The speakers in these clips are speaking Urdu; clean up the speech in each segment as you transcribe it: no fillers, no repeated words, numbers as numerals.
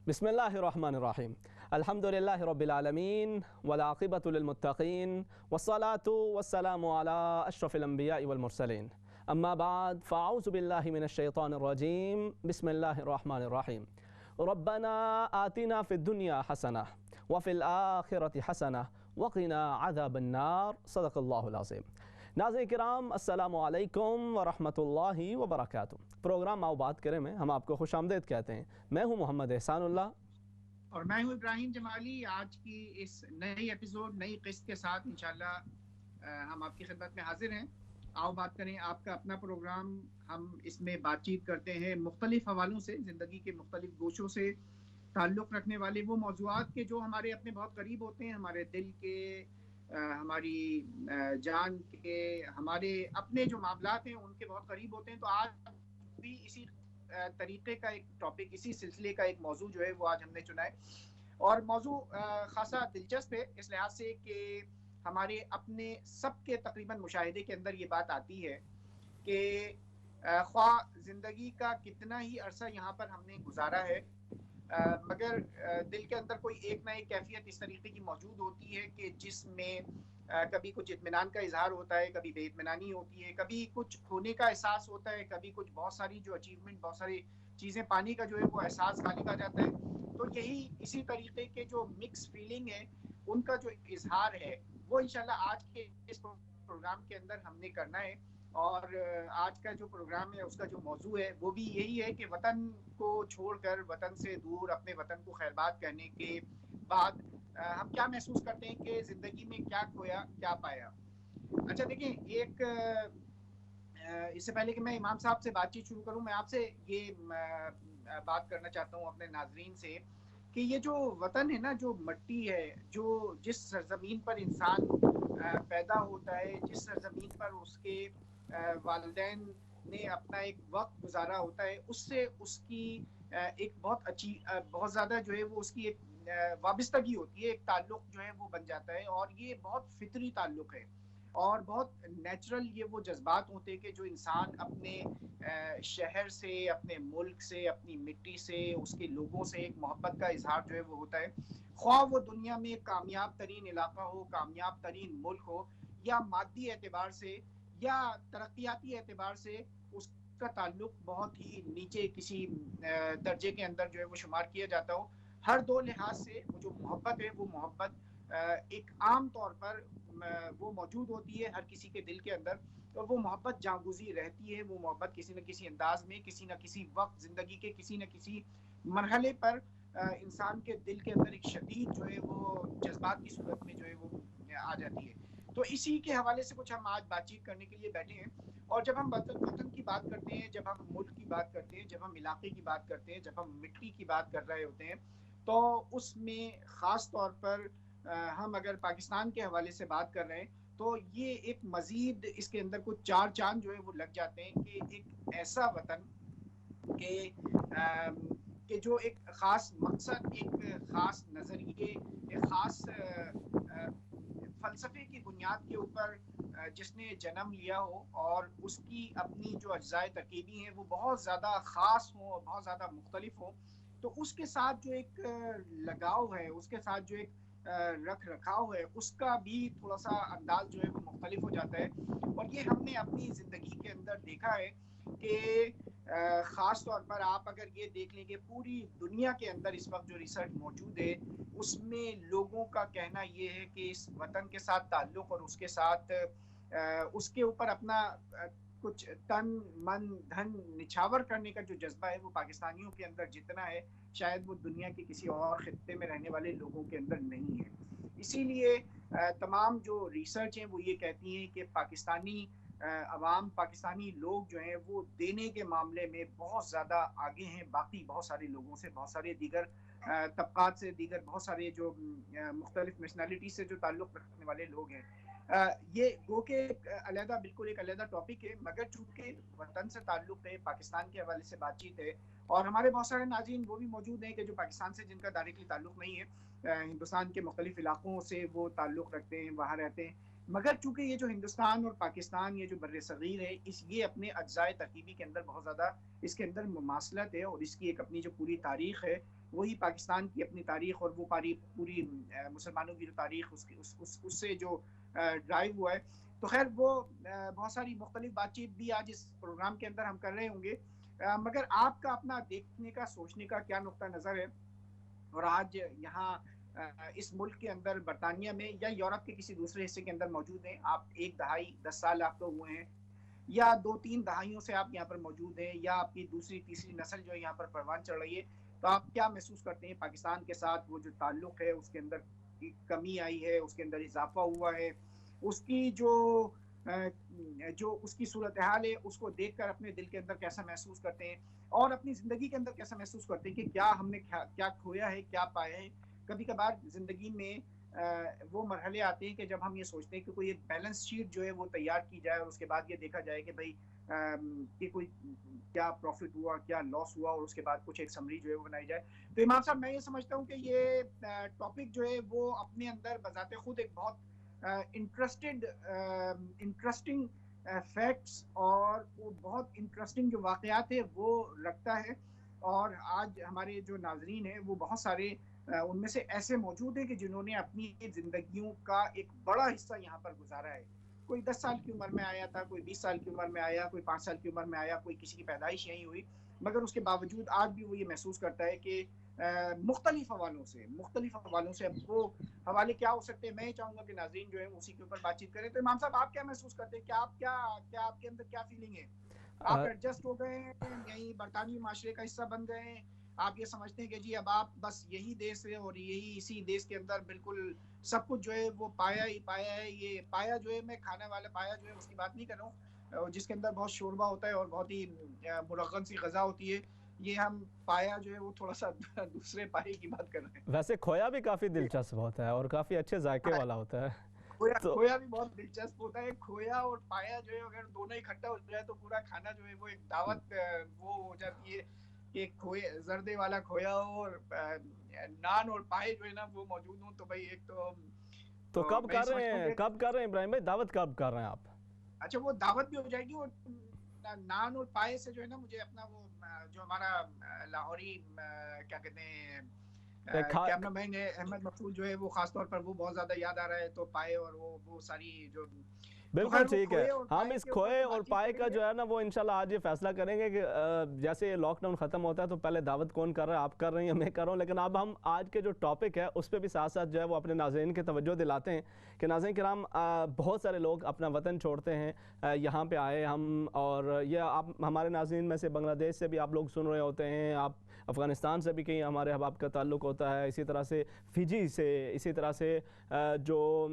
بسم الله الرحمن الرحيم. الحمد لله رب العالمين والعاقبة للمتقين والصلاة والسلام على أشرف الأنبياء والمرسلين. أما بعد فأعوذ بالله من الشيطان الرجيم. بسم الله الرحمن الرحيم. ربنا آتنا في الدنيا حسنة وفي الآخرة حسنة وقنا عذاب النار. صدق الله العظيم. ناظرین کرام، السلام علیکم ورحمۃ اللہ وبرکاتہ۔ پروگرام آؤ بات کریں میں ہم آپ کو خوش آمدید کہتے ہیں۔ میں ہوں محمد احسان اللہ اور میں ہوں ابراہیم جمالی۔ آج کی اس نئی ایپیسوڈ نئی قسط کے ساتھ انشاءاللہ ہم آپ کی خدمت میں حاضر ہیں۔ آؤ بات کریں آپ کا اپنا پروگرام، ہم اس میں بات چیت کرتے ہیں مختلف حوالوں سے، زندگی کے مختلف گوشوں سے تعلق رکھنے والے وہ موضوعات کے جو ہمارے اپنے بہت قریب ہوتے ہیں، ہمارے دل کے، ہماری جان کے، ہمارے اپنے جو معاملات ہیں ان کے بہت قریب ہوتے ہیں۔ تو آج بھی اسی طریقے کا ایک ٹاپک، اسی سلسلے کا ایک موضوع جو ہے وہ آج ہم نے چنا ہے، اور موضوع خاصا دلچسپ ہے اس لحاظ سے کہ ہمارے اپنے سب کے تقریباً مشاہدے کے اندر یہ بات آتی ہے کہ خواہ زندگی کا کتنا ہی عرصہ یہاں پر ہم نے گزارا ہے، مگر دل کے اندر کوئی ایک نہ ایک کیفیت اس طریقے کی موجود ہوتی ہے کہ جس میں کبھی کچھ اطمینان کا اظہار ہوتا ہے، کبھی بے اطمینانی ہوتی ہے، کبھی کچھ کھونے کا احساس ہوتا ہے، کبھی کچھ بہت ساری جو اچیومنٹ، بہت ساری چیزیں پانے کا جو ہے وہ احساس غالب آ جاتا ہے۔ تو یہی اسی طریقے کے جو مکس فیلنگ ہے ان کا جو اظہار ہے وہ انشاءاللہ آج کے اس پروگرام کے اندر ہم نے کرنا ہے۔ اور آج کا جو پروگرام ہے اس کا جو موضوع ہے وہ بھی یہی ہے کہ وطن کو چھوڑ کر، وطن سے دور، اپنے وطن کو خیرباد کہنے کے بعد ہم کیا محسوس کرتے ہیں کہ زندگی میں کیا کھویا کیا پایا۔ اچھا دیکھیں، ایک اس سے پہلے کہ میں امام صاحب سے بات چیت شروع کروں، میں آپ سے یہ بات کرنا چاہتا ہوں اپنے ناظرین سے کہ یہ جو وطن ہے نا، جو مٹی ہے، جو جس سرزمین پر انسان پیدا ہوتا ہے، جس سرزمین پر اس کے والدین نے اپنا ایک وقت گزارا ہوتا ہے، اس سے اس کی ایک بہت زیادہ جو ہے وہ اس کی ایک وابستگی ہوتی ہے، ایک تعلق جو ہے وہ بن جاتا ہے، اور یہ بہت فطری تعلق ہے اور بہت نیچرل یہ وہ جذبات ہوتے ہیں کہ جو انسان اپنے شہر سے، اپنے ملک سے، اپنی مٹی سے، اس کے لوگوں سے ایک محبت کا اظہار جو ہے وہ ہوتا ہے، خواہ وہ دنیا میں کامیاب ترین علاقہ ہو، کامیاب ترین ملک ہو، یا مادی اعتبار سے یا ترقیاتی اعتبار سے اس کا تعلق بہت ہی نیچے کسی درجے کے اندر جو ہے وہ شمار کیا جاتا ہو۔ ہر دو لحاظ سے وہ جو محبت ہے وہ محبت ایک عام طور پر وہ موجود ہوتی ہے ہر کسی کے دل کے اندر، اور وہ محبت جاگوزی رہتی ہے، وہ محبت کسی نہ کسی انداز میں، کسی نہ کسی وقت زندگی کے کسی نہ کسی مرحلے پر انسان کے دل کے اندر ایک شدید جو ہے وہ جذبات کی صورت میں جو ہے وہ آ جاتی ہے۔ تو اسی کے حوالے سے کچھ ہم آج بات چیت کرنے کے لیے بیٹھے ہیں، اور جب ہم وطن کی بات کرتے ہیں، جب ہم ملک کی بات کرتے ہیں، جب ہم علاقے کی بات کرتے ہیں، جب ہم مٹی کی بات کر رہے ہوتے ہیں، تو اس میں خاص طور پر ہم اگر پاکستان کے حوالے سے بات کر رہے ہیں تو یہ ایک مزید اس کے اندر کچھ چار چاند جو ہے وہ لگ جاتے ہیں کہ ایک ایسا وطن کہ جو ایک خاص مقصد، ایک خاص نظریے، ایک خاص فلسفے کی بنیاد کے اوپر جس نے جنم لیا ہو، اور اس کی اپنی جو اجزاء ترکیبی ہیں وہ بہت زیادہ خاص ہوں اور بہت زیادہ مختلف ہوں، تو اس کے ساتھ جو ایک لگاؤ ہے، اس کے ساتھ جو ایک رکھ رکھاؤ ہے، اس کا بھی تھوڑا سا انداز جو ہے وہ مختلف ہو جاتا ہے۔ اور یہ ہم نے اپنی زندگی کے اندر دیکھا ہے کہ خاص طور پر آپ اگر یہ دیکھ لیں کہ پوری دنیا کے اندر اس وقت جو ریسرچ موجود ہے اس میں لوگوں کا کہنا یہ ہے کہ اس وطن کے ساتھ تعلق اور اس کے ساتھ اس کے اوپر اپنا کچھ تن من دھن نچھاور کرنے کا جو جذبہ ہے وہ پاکستانیوں کے اندر جتنا ہے شاید وہ دنیا کے کسی اور خطے میں رہنے والے لوگوں کے اندر نہیں ہے۔ اسی لیے تمام جو ریسرچ ہیں وہ یہ کہتی ہیں کہ پاکستانی عوام، پاکستانی لوگ جو ہیں وہ دینے کے معاملے میں بہت زیادہ آگے ہیں باقی بہت سارے لوگوں سے، بہت سارے دیگر طبقات سے، دیگر بہت سارے جو مختلف نیشنلٹی سے جو تعلق رکھنے والے لوگ ہیں۔ یہ گو کہ علیحدہ، بالکل ایک علیحدہ ٹاپک ہے، مگر چونکہ وطن سے تعلق ہے، پاکستان کے حوالے سے بات چیت ہے، اور ہمارے بہت سارے ناظرین وہ بھی موجود ہیں کہ جو پاکستان سے جن کا ڈائریکٹلی تعلق نہیں ہے، ہندوستان کے مختلف علاقوں سے وہ تعلق رکھتے ہیں، وہاں رہتے ہیں، مگر چونکہ یہ جو ہندوستان اور پاکستان، یہ جو بر صغیر ہے، یہ اپنے اجزائے ترکیبی کے اندر بہت زیادہ اس کے اندر مماثلت ہے، اور اس کی ایک اپنی جو پوری تاریخ ہے وہی پاکستان کی اپنی تاریخ اور وہ پوری مسلمانوں کی جو تاریخ اس سے جو ڈرائیو ہوا ہے. تو خیر وہ بہت ساری مختلف بات چیت بھی آج اس پروگرام کے اندر ہم کر رہے ہوں گے, مگر آپ کا اپنا دیکھنے کا سوچنے کا کیا نقطہ نظر ہے, اور آج یہاں اس ملک کے اندر برطانیہ میں یا یورپ کے کسی دوسرے حصے کے اندر موجود ہیں, آپ 1 دہائی 10 سال آپ کو ہوئے ہیں, یا 2-3 دہائیوں سے آپ یہاں پر موجود ہیں, یا آپ کی دوسری تیسری نسل جو یہاں پر پروان چڑھ رہی ہے, تو آپ کیا محسوس کرتے ہیں پاکستان کے ساتھ وہ جو تعلق ہے اس کے اندر کمی آئی ہے, اس کے اندر اضافہ ہوا ہے, اس کی جو اس کی صورتحال ہے اس کو دیکھ کر اپنے دل کے اندر کیسا محسوس کرتے ہیں, اور اپنی زندگی کے اندر کیسا محسوس کرتے ہیں کہ کیا ہم نے کیا کھویا ہے, کیا پایا ہے. کبھی کبھار زندگی میں وہ مرحلے آتے ہیں کہ جب ہم یہ سوچتے ہیں کہ کوئی ایک بیلنس شیٹ جو ہے وہ تیار کی جائے, اور اس کے بعد یہ دیکھا جائے کہ بھائی کہ کوئی کیا پروفٹ ہوا, کیا لاس ہوا, اور اس کے بعد کچھ ایک سمری جو ہے وہ بنائی جائے. تو امام صاحب میں یہ سمجھتا ہوں کہ یہ ٹاپک جو ہے وہ اپنے اندر بذات خود ایک بہت انٹرسٹنگ فیکٹس اور وہ بہت انٹرسٹنگ جو واقعات ہے وہ رکھتا ہے. اور آج ہمارے جو ناظرین ہیں وہ بہت سارے ان میں سے ایسے موجود ہیں کہ جنہوں نے اپنی زندگیوں کا ایک بڑا حصہ یہاں پر گزارا ہے. کوئی 10 سال کی عمر میں آیا تھا, کوئی 20 سال کی عمر میں آیا, کوئی 5 سال کی عمر میں آیا, کوئی کسی کی پیدائش یہیں ہوئی, مگر اس کے باوجود آج بھی وہ یہ محسوس کرتا ہے کہ مختلف حوالوں سے اب وہ حوالے کیا ہو سکتے ہیں. میں چاہوں گا کہ ناظرین جو ہے اسی کے اوپر بات چیت کریں. تو امام صاحب آپ کیا محسوس کرتے ہیں, کیا آپ کے اندر کیا فیلنگ ہے, آپ ایڈجسٹ ہو گئے ہیں, یہیں برطانوی معاشرے کا حصہ بن گئے ہیں, آپ یہ سمجھتے ہیں کہ جی اب آپ بس یہی دیش ہے اور یہی اسی دیش کے اندر بالکل سب کچھ جو ہے وہ پایا ہی پایا ہے. یہ پایا جو ہے, میں کھانے والا پایا جو ہے اس کی بات نہیں کر رہا ہوں جس کے اندر بہت شوربہ ہوتا ہے اور بہت ہی ملغن سی غذا ہوتی ہے, یہ ہم پایا جو ہے وہ تھوڑا سا دوسرے پائے کی بات کر رہے ہیں. ویسے کھویا بھی کافی دلچسپ ہوتا ہے اور کافی اچھے ذائقے والا ہوتا ہے. کھویا بھی بہت دلچسپ ہوتا ہے. کھویا اور پایا جو ہے اگر دونوں اکٹھا ہو جائے تو پورا کھانا جو ہے وہ ایک دعوت وہ ہو جاتی ہے کہ کھوئے زردے والا کھویا اور نان اور پائے جو ہے نا وہ موجود ہوں. تو بھائی ایک تو کب کر رہے ہیں ابراہیم بھائی, دعوت کب کر رہے ہیں آپ؟ اچھا وہ دعوت بھی ہو جائے گی, اور نان اور پائے سے جو ہے نا مجھے اپنا وہ جو ہمارا لاہوری کیا کہتے ہیں کیمرہ مین ہے احمد مقصود جو ہے وہ خاص طور پر وہ بہت زیادہ یاد آ رہا ہے. تو پائے اور وہ ساری جو بالکل ٹھیک ہے, ہم اس کھوئے اور پائے کا جو ہے نا وہ انشاءاللہ آج یہ فیصلہ کریں گے کہ جیسے لاک ڈاؤن ختم ہوتا ہے تو پہلے دعوت کون کر رہا ہے, آپ کر رہے ہیں یا میں کر رہا ہوں. لیکن اب ہم آج کے جو ٹاپک ہے اس پہ بھی ساتھ ساتھ جو ہے وہ اپنے ناظرین کے توجہ دلاتے ہیں کہ ناظرین کرام بہت سارے لوگ اپنا وطن چھوڑتے ہیں یہاں پہ آئے ہم, اور یہ آپ ہمارے ناظرین میں سے بنگلہ دیش سے بھی آپ لوگ سن رہے ہوتے ہیں, آپ افغانستان سے بھی کہیں ہمارے احباب کا تعلق ہوتا ہے, اسی طرح سے فجی سے, اسی طرح سے جو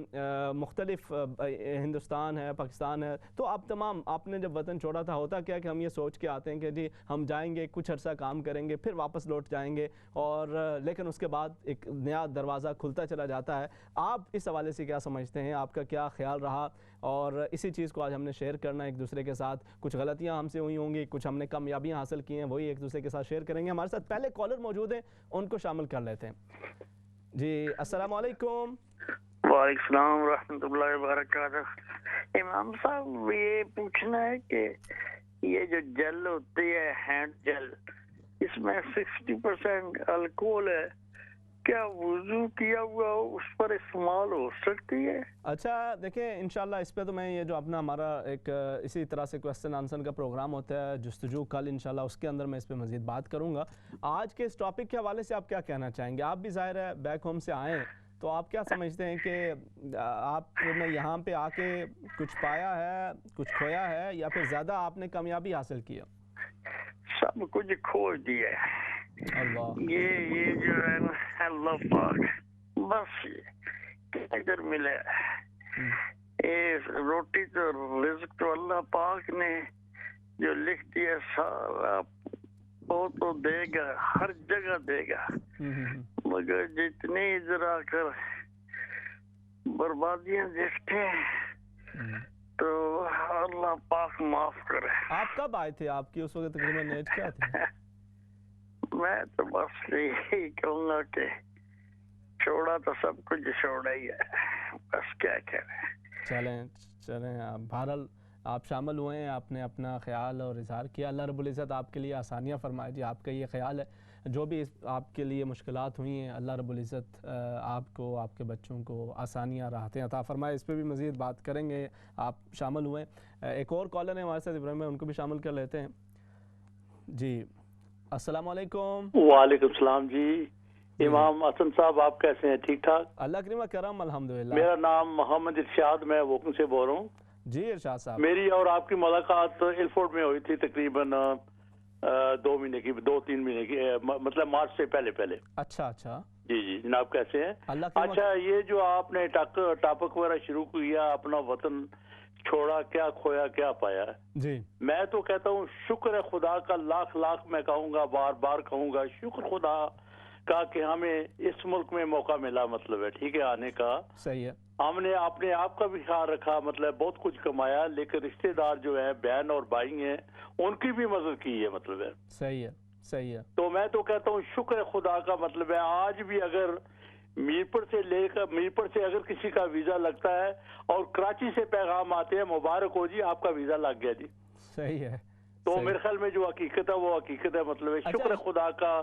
مختلف ہندوستان ہے, پاکستان ہے. تو آپ تمام آپ نے جب وطن چھوڑا تھا ہوتا کیا کہ ہم یہ سوچ کے آتے ہیں کہ جی ہم جائیں گے, کچھ عرصہ کام کریں گے, پھر واپس لوٹ جائیں گے, اور لیکن اس کے بعد ایک نیا دروازہ کھلتا چلا جاتا ہے. آپ اس حوالے سے کیا سمجھتے ہیں, آپ کا کیا خیال رہا؟ اور اسی چیز کو آج ہم نے شیئر کرنا ہے ایک دوسرے کے ساتھ. کچھ غلطیاں ہم سے ہوئی ہوں گی, کچھ ہم نے کامیابیاں حاصل کی ہیں, وہی ایک دوسرے کے ساتھ شیئر کریں گے. ہمارے ساتھ پہلے کالر موجود ہیں, ان کو شامل کر لیتے ہیں. جی السلام علیکم. وعلیکم السلام ورحمۃ اللہ وبرکاتہ. امام صاحب یہ پوچھنا ہے کہ یہ جو جل ہوتی ہے ہینڈ جل, اس میں 60% الکوہل ہے, کیا وضو کیا ہوا اس پر استعمال ہو سکتی ہے؟ اچھا دیکھیں انشاءاللہ اس پہ تو میں یہ جو اپنا ہمارا ایک اسی طرح سے کوسچن آنسر کا پروگرام ہوتا ہے جستجو, کل انشاءاللہ اس کے اندر میں اس پہ مزید بات کروں گا. آج کے اس ٹاپک کے حوالے سے آپ کیا کہنا چاہیں گے؟ آپ بھی ظاہر ہے بیک ہوم سے آئے ہیں, تو آپ کیا سمجھتے ہیں کہ آپ نے یہاں پہ آ کے کچھ پایا ہے, کچھ کھویا ہے, یا پھر زیادہ آپ نے کامیابی حاصل کی ہے؟ سب کچھ کھو دیا ہے. اللہ یہ جو ہے نا اللہ پاک بس ادھر ملے. یہ روٹی تو رزق تو اللہ پاک نے جو لکھ دیا سارا وہ تو دے گا, ہر جگہ دے گا, مگر جتنے ادھر آ کر بربادیاں دیکھتے ہیں تو اللہ پاک معاف کرے. آپ کب آئے تھے؟ آپ کی اس وقت تقریباً ایج کیا تھی؟ میں تو بس یہی کہوں گا کہ چھوڑا تو سب کچھ چھوڑا ہی ہے, بس کیا کریں. چلیں بہرحال آپ شامل ہوئے ہیں, آپ نے اپنا خیال اور اظہار کیا, اللہ رب العزت آپ کے لیے آسانیاں فرمائے. جی آپ کا یہ خیال ہے. جو بھی آپ کے لیے مشکلات ہوئی ہیں اللہ رب العزت آپ کو، آپ کے بچوں کو آسانیاں راحتیں عطا فرمائے. اس پہ بھی مزید بات کریں گے. آپ شامل ہوئے. ایک اور کالر ہیں ہمارے ساتھ ابراہیم ہے، ان کو بھی شامل کر لیتے ہیں. جی السلام علیکم. وعلیکم السلام جی. امام حسن صاحب آپ کیسے ہیں؟ ٹھیک ٹھاک؟ اللہ کریم کرم الحمدللہ. میرا نام محمد ارشاد، میں ووکن سے بول رہا ہوں. جی ارشاد صاحب. میری اور آپ کی ملاقات ایئرپورٹ میں ہوئی تھی تقریباً 2 مہینے کی، 2-3 مہینے کی، مطلب مارچ سے پہلے. اچھا اچھا. جی جی جناب کیسے ہیں؟ اللہ کریم. اچھا یہ جو آپ نے ٹاپک وغیرہ شروع کیا، اپنا وطن چھوڑا کیا کھویا کیا پایا، جی میں تو کہتا ہوں شکر ہے خدا کا، لاکھ لاکھ میں کہوں گا، بار بار کہوں گا، شکر خدا کا کہ ہمیں اس ملک میں موقع ملا، مطلب ہے ٹھیک ہے آنے کا. صحیح ہے. ہم نے اپنے آپ کا بھی خیال رکھا، مطلب بہت کچھ کمایا، لیکن رشتہ دار جو ہیں بہن اور بھائی ہیں ان کی بھی مدد کی ہے، مطلب ہے. صحیح ہے. صحیح ہے. تو میں تو کہتا ہوں شکر خدا کا، مطلب ہے آج بھی اگر میرپور سے اگر کسی کا ویزا لگتا ہے اور کراچی سے پیغام آتے ہیں مبارک ہو جی آپ کا ویزا لگ گیا جی. صحیح ہے. تو میرے خیال میں جو حقیقت ہے وہ حقیقت ہے، مطلب ہے شکر خدا کا.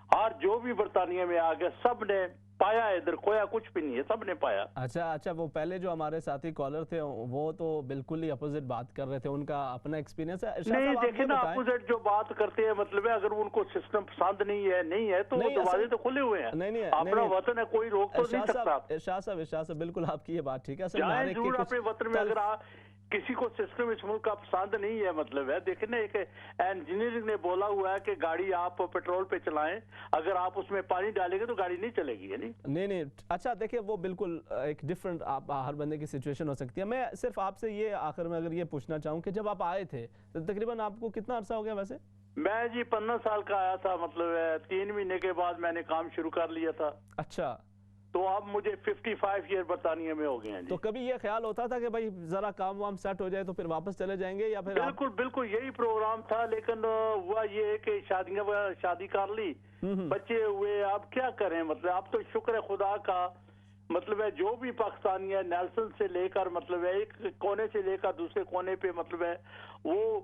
اور جو بھی برطانیہ میں آ گیا سب نے پایا، ادھر کویا کچھ بھی نہیں ہے، سب نے پایا. اچھا وہ پہلے جو ہمارے ساتھی کالر تھے وہ تو بالکل ہی اپوزٹ بات کر رہے تھے، ان کا اپنا ایکسپیرینس ہے. نہیں دیکھیں نا، اپوزٹ جو بات کرتے ہیں مطلب ہے اگر ان کو سسٹم پسند نہیں ہے تو دروازے تو کھلے ہوئے ہیں. نہیں اپنا وطن ہے، کوئی روک تو نہیں سکتا. ارشاد صاحب بالکل آپ کی یہ بات ٹھیک ہے. جائیں ضرور اپنے وطن میں، اگر کسی کو سسٹم اس ملک کا پسند نہیں ہے، مطلب ہے دیکھیں نا ایک انجینئرنگ نے بولا ہوا ہے کہ گاڑی آپ پیٹرول پہ چلائیں، اگر آپ اس میں پانی ڈالیں گے تو گاڑی نہیں چلے گی. نہیں اچھا دیکھیں وہ بالکل ایک ڈفرنٹ ہر بندے کی سچویشن ہو سکتی ہے. میں صرف آپ سے یہ آخر میں اگر یہ پوچھنا چاہوں کہ جب آپ آئے تھے تقریباً آپ کو کتنا عرصہ ہو گیا ویسے؟ میں جی 15 سال کا آیا تھا، مطلب ہے 3 مہینے کے بعد میں نے کام شروع کر لیا تھا. اچھا. تو اب مجھے 55 ایئر برطانیہ میں ہو گئے ہیں. تو کبھی یہ خیال ہوتا تھا کہ بھائی ذرا کام وام سیٹ ہو جائے تو پھر واپس چلے جائیں گے یا پھر؟ بالکل یہی پروگرام تھا، لیکن ہوا یہ کہ شادی کر لی، بچے ہوئے، اب کیا کریں. مطلب اب تو شکر ہے خدا کا، مطلب ہے جو بھی پاکستانی ہے نیلسن سے لے کر، مطلب ہے ایک کونے سے لے کر دوسرے کونے پہ، مطلب ہے وہ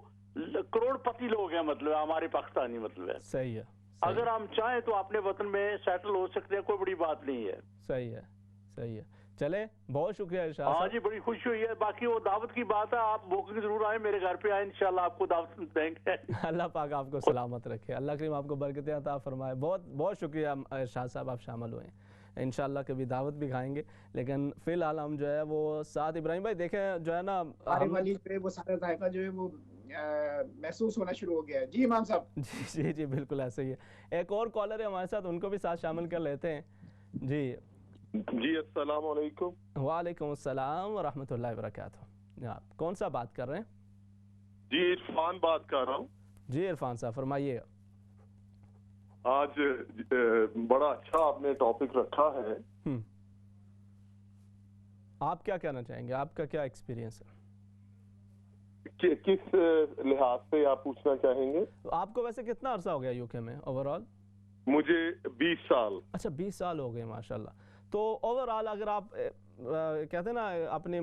کروڑ پتی لوگ ہیں، مطلب ہمارے پاکستانی. مطلب ہے صحیح ہے. اگر ہم چاہیں تو اپنے وطن میں سیٹل ہو سکتے ہیں، کوئی بڑی بات نہیں ہے. صحیح ہے. چلے بہت شکریہ ارشاد. ہاں جی بڑی خوشی ہوئی ہے. باقی وہ دعوت کی بات ہے، آپ بوکنگ ضرور آئیں، میرے گھر پہ آئیں، انشاءاللہ آپ کو دعوت دیں گے. اللہ پاک آپ کو سلامت رکھے، اللہ کریم آپ کو برکتیں عطا فرمائے. بہت شکریہ ارشاد صاحب، آپ شامل ہوئے. انشاءاللہ کبھی دعوت بھی کھائیں گے، لیکن فی الحال ہم جو ہے وہ ساتھ ابراہیم بھائی دیکھیں جو ہے نا وہ سارا ذائقہ جو ہے وہ محسوس ہونا شروع ہو گیا ہے. جی امام صاحب. جی بالکل ایسے ہی ہے. ایک اور کالر ہے ہمارے ساتھ، ان کو بھی ساتھ شامل کر لیتے ہیں. جی السلام علیکم. وعلیکم السلام ورحمۃ اللہ وبرکاتہ. آپ کون سا بات کر رہے ہیں؟ جی عرفان بات کر رہا ہوں. جی عرفان صاحب فرمائیے. آج بڑا اچھا آپ نے ٹاپک رکھا ہے. آپ کیا کہنا چاہیں گے؟ آپ کا کیا ایکسپیرینس ہے؟ کس لحاظ سے آپ پوچھنا چاہیں گے؟ آپ کو ویسے کتنا عرصہ ہو گیا یو کے میں اوور آل؟ مجھے 20 سال. اچھا 20 سال ہو گئے ماشاءاللہ. تو اوور آل اگر آپ کہتے ہیں نا اپنے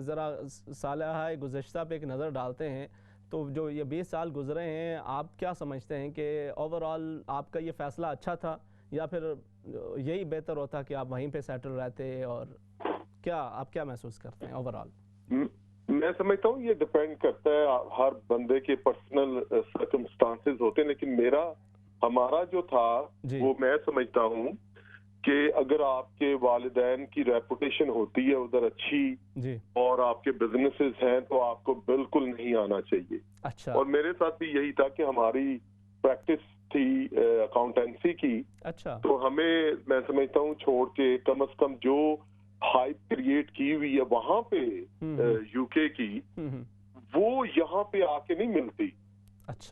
ذرا سالہ گزشتہ پہ ایک نظر ڈالتے ہیں تو جو یہ 20 سال گزرے ہیں آپ کیا سمجھتے ہیں کہ اوور آل آپ کا یہ فیصلہ اچھا تھا یا پھر یہی بہتر ہوتا کہ آپ وہیں پہ سیٹل رہتے؟ اور آپ کیا محسوس کرتے ہیں اوور آل؟ میں سمجھتا ہوں یہ ڈیپینڈ کرتا ہے، ہر بندے کے پرسنل سرکمسٹانسز ہوتے ہیں، لیکن ہمارا جو تھا وہ میں سمجھتا ہوں کہ اگر آپ کے والدین کی ریپوٹیشن ہوتی ہے ادھر اچھی اور آپ کے بزنسز ہیں تو آپ کو بالکل نہیں آنا چاہیے. اچھا. اور میرے ساتھ بھی یہی تھا کہ ہماری پریکٹس تھی اکاؤنٹنسی کی. اچھا. تو ہمیں میں سمجھتا ہوں چھوڑ کے کم از کم جو ہائپ کریٹ کی ہوئی ہے وہاں پہ یو کے کی وہ یہاں پہ آ کے نہیں ملتی.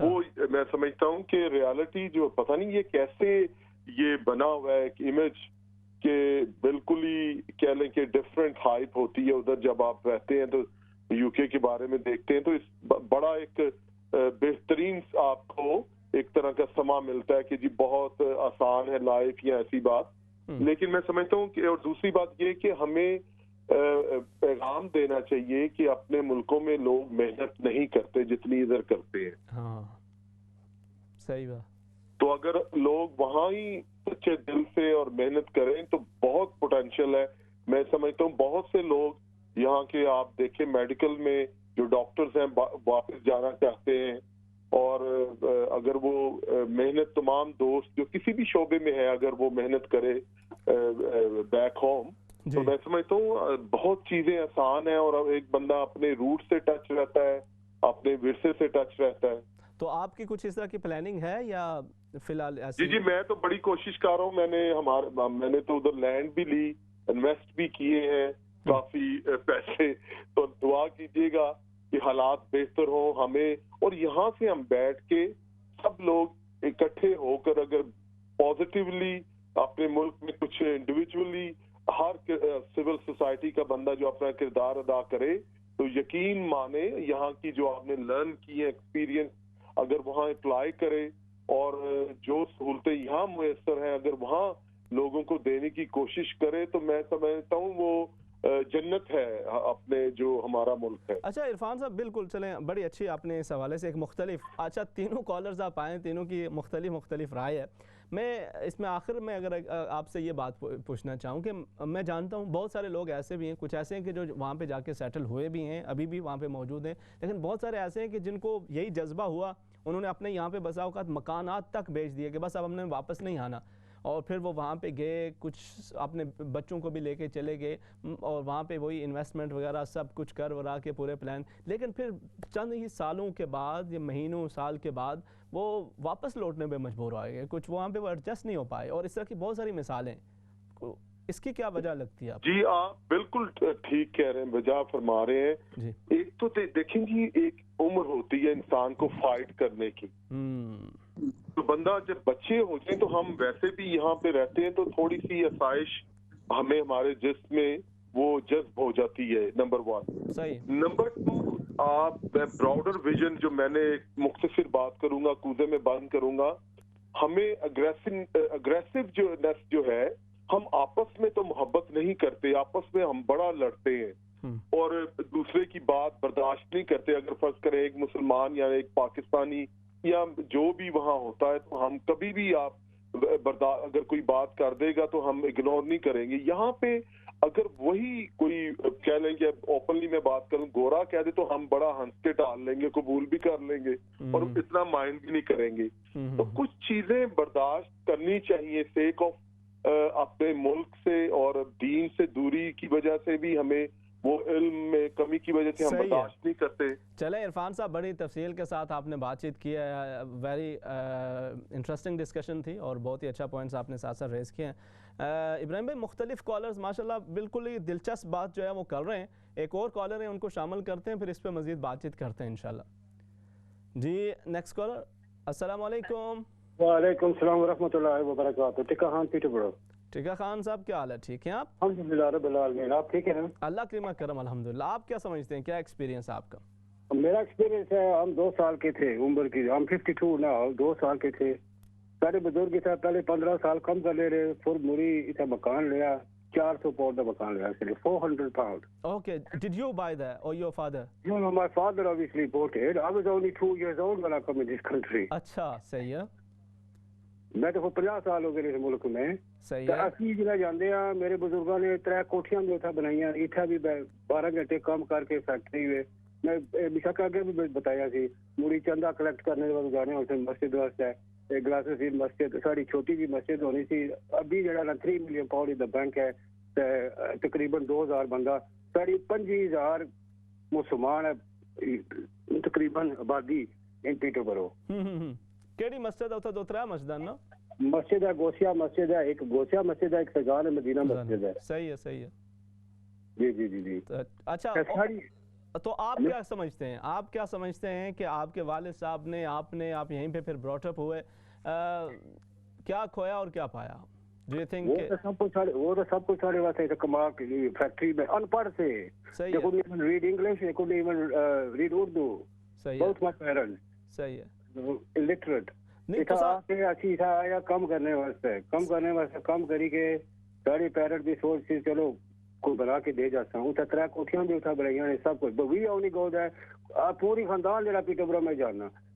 وہ میں سمجھتا ہوں کہ ریالٹی جو پتہ نہیں یہ کیسے یہ بنا ہوا ہے ایک امیج کہ بالکل ہی کہہ لیں کہ ڈفرینٹ ہائپ ہوتی ہے ادھر. جب آپ رہتے ہیں تو یو کے کے بارے میں دیکھتے ہیں تو اس بڑا ایک بہترین آپ کو ایک طرح کا سما ملتا ہے کہ جی بہت آسان ہے لائف یا ایسی بات. لیکن میں سمجھتا ہوں کہ اور دوسری بات یہ کہ ہمیں پیغام دینا چاہیے کہ اپنے ملکوں میں لوگ محنت نہیں کرتے جتنی ادھر کرتے ہیں. ہاں صحیح بات. تو اگر لوگ وہاں ہی سچے دل سے اور محنت کریں تو بہت پوٹینشیل ہے. میں سمجھتا ہوں بہت سے لوگ یہاں کے آپ دیکھیں میڈیکل میں جو ڈاکٹرز ہیں واپس جانا چاہتے ہیں, اور اگر وہ محنت تمام دوست جو کسی بھی شعبے میں ہے اگر وہ محنت کرے بیک ہوم, تو میں سمجھتا ہوں بہت چیزیں آسان ہیں, اور ایک بندہ اپنے روٹ سے ٹچ رہتا ہے, اپنے ورثے سے ٹچ رہتا ہے. تو آپ کی کچھ اس طرح کی پلاننگ ہے یا فی الحال ایسی؟ جی میں تو بڑی کوشش کر رہا ہوں. میں نے تو ادھر لینڈ بھی لی, انویسٹ بھی کیے ہیں کافی پیسے, تو دعا کیجیے گا کہ حالات بہتر ہوں ہمیں, اور یہاں سے ہم بیٹھ کے سب لوگ اکٹھے ہو کر اگر پازیٹیولی اپنے ملک میں کچھ انڈیویجولی ہر سول سوسائٹی کا بندہ جو اپنا کردار ادا کرے, تو یقین مانے یہاں کی جو آپ نے لرن کی ہے ایکسپیرینس اگر وہاں اپلائی کرے, اور جو سہولتیں یہاں میسر ہیں اگر وہاں لوگوں کو دینے کی کوشش کرے, تو میں سمجھتا ہوں وہ جنت ہے اپنے جو ہمارا ملک ہے. اچھا عرفان صاحب, بالکل چلیں, بڑی اچھی آپ نے اس حوالے سے ایک مختلف, اچھا تینوں کالرز آپ آئے, تینوں کی مختلف رائے ہے. میں اس میں آخر میں اگر آپ سے یہ بات پوچھنا چاہوں کہ میں جانتا ہوں بہت سارے لوگ ایسے بھی ہیں, کچھ ایسے ہیں کہ جو وہاں پہ جا کے سیٹل ہوئے بھی ہیں, ابھی بھی وہاں پہ موجود ہیں, لیکن بہت سارے ایسے ہیں کہ جن کو یہی جذبہ ہوا, انہوں نے اپنے یہاں پہ بسا اوقات مکانات تک بیچ دیے کہ بس اب ہم نے واپس نہیں آنا, اور پھر وہ وہاں پہ گئے, کچھ اپنے بچوں کو بھی لے کے چلے گئے, اور وہاں پہ وہی انویسٹمنٹ وغیرہ سب کچھ کر ورا کے پورے پلان, لیکن پھر چند ہی سالوں کے بعد یا مہینوں سال کے بعد وہ واپس لوٹنے پہ مجبور ہو گئے, کچھ وہاں پہ وہ ایڈجسٹ نہیں ہو پائے, اور اس طرح کی بہت ساری مثالیں. اس کی کیا وجہ لگتی ہے آپ؟ جی آپ بالکل ٹھیک کہہ رہے ہیں, وجہ فرما رہے ہیں. ایک تو دیکھیں جی, ایک عمر ہوتی ہے انسان کو فائٹ کرنے کی, تو بندہ جب بچے ہو جائیں تو ہم ویسے بھی یہاں پہ رہتے ہیں تو تھوڑی سی آسائش ہمیں ہمارے جسم میں وہ جذب ہو جاتی ہے, نمبر 1. نمبر 2, آپ براؤڈر ویژن جو میں نے مختصر بات کروں گا, کوزے میں بند کروں گا, ہمیں اگریسو جو ہے, ہم آپس میں تو محبت نہیں کرتے, آپس میں ہم بڑا لڑتے ہیں اور دوسرے کی بات برداشت نہیں کرتے. اگر فرض کریں ایک مسلمان یا ایک پاکستانی یا جو بھی وہاں ہوتا ہے, تو ہم کبھی بھی اگر کوئی بات کر دے گا تو ہم اگنور نہیں کریں گے. یہاں پہ اگر وہی کوئی کہہ لیں گے, اوپنلی میں بات کروں, گورا کہہ دے تو ہم بڑا ہنس کے ڈال لیں گے, قبول بھی کر لیں گے اور اتنا مائنڈ بھی نہیں کریں گے. تو کچھ چیزیں برداشت کرنی چاہیے, سیک آف اپنے ملک سے اور دین سے دوری کی وجہ سے بھی ہمیں وہ علم میں کمی کی وجہ سے ہم برداشت نہیں کرتے. چلیں عرفان صاحب, بڑی تفصیل کے ساتھ آپ نے بات چیت کی ہے, ویری انٹرسٹنگ ڈسکشن تھی, اور بہت ہی اچھا پوائنٹس آپ نے ساتھ ساتھ ریز کیے ہیں. ابراہیم بھائی, مختلف کالرز ماشاءاللہ بالکل ہی دلچسپ بات جو ہے وہ کر رہے ہیں. ایک اور کالر ہیں, ان کو شامل کرتے ہیں, پھر اس پہ مزید بات چیت کرتے ہیں انشاءاللہ. جی نیکسٹ کالر. السلام علیکم. وعلیکم السلام ورحمۃ اللہ وبرکاتہ. ٹکا خان پیٹر بڑو. ٹکا خان صاحب, کیا حال ہے؟ ٹھیک ہیں آپ؟ الحمدللہ رب العالمین. آپ ٹھیک ہیں؟ اللہ کرم کرم الحمدللہ. آپ کیا سمجھتے ہیں, کیا ایکسپیرینس آپ کا؟ میرا ایکسپیرینس ہے, ہم 2 سال کے تھے عمر کی, ہم 52 نا, 2 سال کے تھے. سارے بزرگ کی طرح پہلے 15 سال کم کر لے رہے, پھر مری اتنا مکان لیا, 400 پاؤنڈ کا مکان لیا, صرف 400 pounds. Okay, did you buy that or your father? No, my father obviously bought it. I was only 2 years old when I come in this country. اچھا, صحیح ہے. میں تو 50 سال ہو گئے اس ملک میں. صحیح ہے. اسی جگہ جاندے ہیں, میرے بزرگوں نے 3 کوٹھیاں بھی اتھا بنائیاں, اتھا بھی 12 گھنٹے کام کر کے فیکٹری میں. میں بشک آگے بھی بتایا سی, مڑی چندہ کلیکٹ کرنے والے جانے ہوتے مسجد واسطے, گلاسز کی مسجد, ساری چھوٹی جی مسجد ہونی سی. ابھی جڑا 3 ملین پاؤنڈ دا بینک ہے, تقریباً 2000 بندہ, ساری 5000 مسلمان ہے تقریباً آبادی ان پیٹر برو. کیڑی مسجد ہے؟ 2-3 مسجد نا. مسجد ہے گوسیا مسجد ہے, ایک گوسیا مسجد ہے, ایک سجان مدینہ مسجد ہے. صحیح ہے, صحیح ہے. جی جی جی جی. اچھا, تو آپ کیا سمجھتے ہیں, آپ کیا سمجھتے ہیں کہ آپ کے والد صاحب نے, آپ یہیں پہ پھر براٹ اپ ہوئے, کیا کھویا اور کیا پایا؟ Do you think وہ تو سب کچھ سارے واسطے کما کے لیے فیکٹری میں ان پڑھ سے. They couldn't even read English, they couldn't even read Urdu. Both my parents. صحیح ہے. Illiterate. اچھی تھا آیا کم کرنے واسطے, کم کری کے ساری پیرنٹ بھی سوچ سی چلو کوئی بنا کے دے جاتا ہوں. 3 کوٹھیاں بھی اتھا بنائیاں نے, سب کچھ. But we only go there, پوری خاندان جڑا پیٹر برو میں جانا,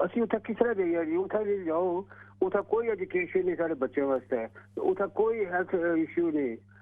ਅਸੀਂ ਉੱਥੇ ਕਿਸ ਤਰ੍ਹਾਂ ਜਾਈਏ ਜੀ ਉੱਥੇ ਵੀ ਜਾਓ ਉੱਥੇ ਕੋਈ ਐਜੂਕੇਸ਼ਨ ਨਹੀਂ ਸਾਡੇ ਬੱਚਿਆਂ ਵਾਸਤੇ ਉੱਥੇ ਕੋਈ ਹੈਲਥ ਇਸ਼ੂ ਨਹੀਂ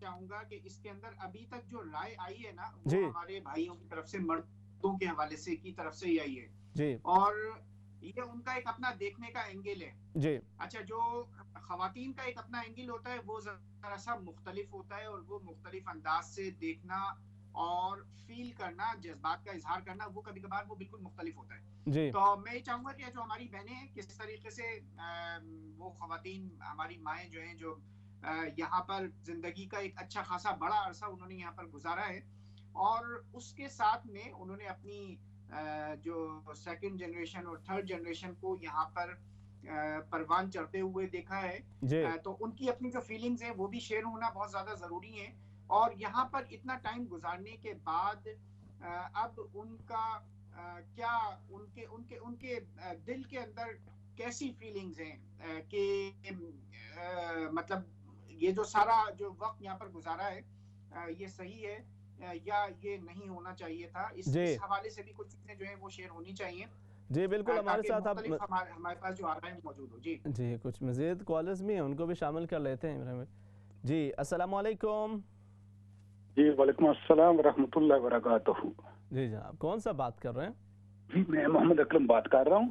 چاہوں گا کہ اس کے اندر ابھی تک جو رائے آئی ہے نا جی وہ ہمارے بھائیوں کی طرف سے، مردوں کے حوالے سے کی طرف سے ہی آئی ہے جی اور یہ ان کا ایک اپنا دیکھنے کا اینگل ہے. جی اچھا جو خواتین کا ایک اپنا اینگل ہوتا ہے وہ ذرا سا مختلف ہوتا ہے اور وہ مختلف انداز سے دیکھنا اور فیل کرنا، جذبات کا اظہار کرنا، وہ کبھی کبھار وہ بالکل مختلف ہوتا ہے جی تو میں یہ چاہوں گا کہ جو ہماری بہنیں ہیں کس طریقے سے وہ خواتین ہماری مائیں جو ہیں جو یہاں پر زندگی کا ایک اچھا خاصا بڑا عرصہ انہوں نے یہاں پر گزارا ہے اور اس کے ساتھ میں انہوں نے اپنی جو سیکنڈ جنریشن اور تھرڈ جنریشن کو یہاں پر پروان چڑھتے ہوئے دیکھا ہے تو ان کی اپنی جو فیلنگز ہیں وہ بھی شیئر ہونا بہت زیادہ ضروری ہیں اور یہاں پر اتنا ٹائم گزارنے کے بعد اب ان کا کیا ان کے دل کے اندر کیسی فیلنگز ہیں کہ مطلب یہ جو سارا جو وقت یہاں پر گزارا ہے یہ صحیح ہے یا یہ نہیں ہونا چاہیے تھا، اس حوالے سے بھی کچھ چیزیں جو ہیں وہ شیئر ہونی چاہیے. جی بالکل ہمارے ساتھ آپ ہمارے پاس جو آ رہا ہے موجود ہو. جی جی کچھ مزید کالرز بھی ہیں ان کو بھی شامل کر لیتے ہیں. جی السلام علیکم. جی وعلیکم السلام ورحمۃ اللہ وبرکاتہ. جی جناب کون سا بات کر رہے ہیں؟ جی میں محمد اکرم بات کر رہا ہوں.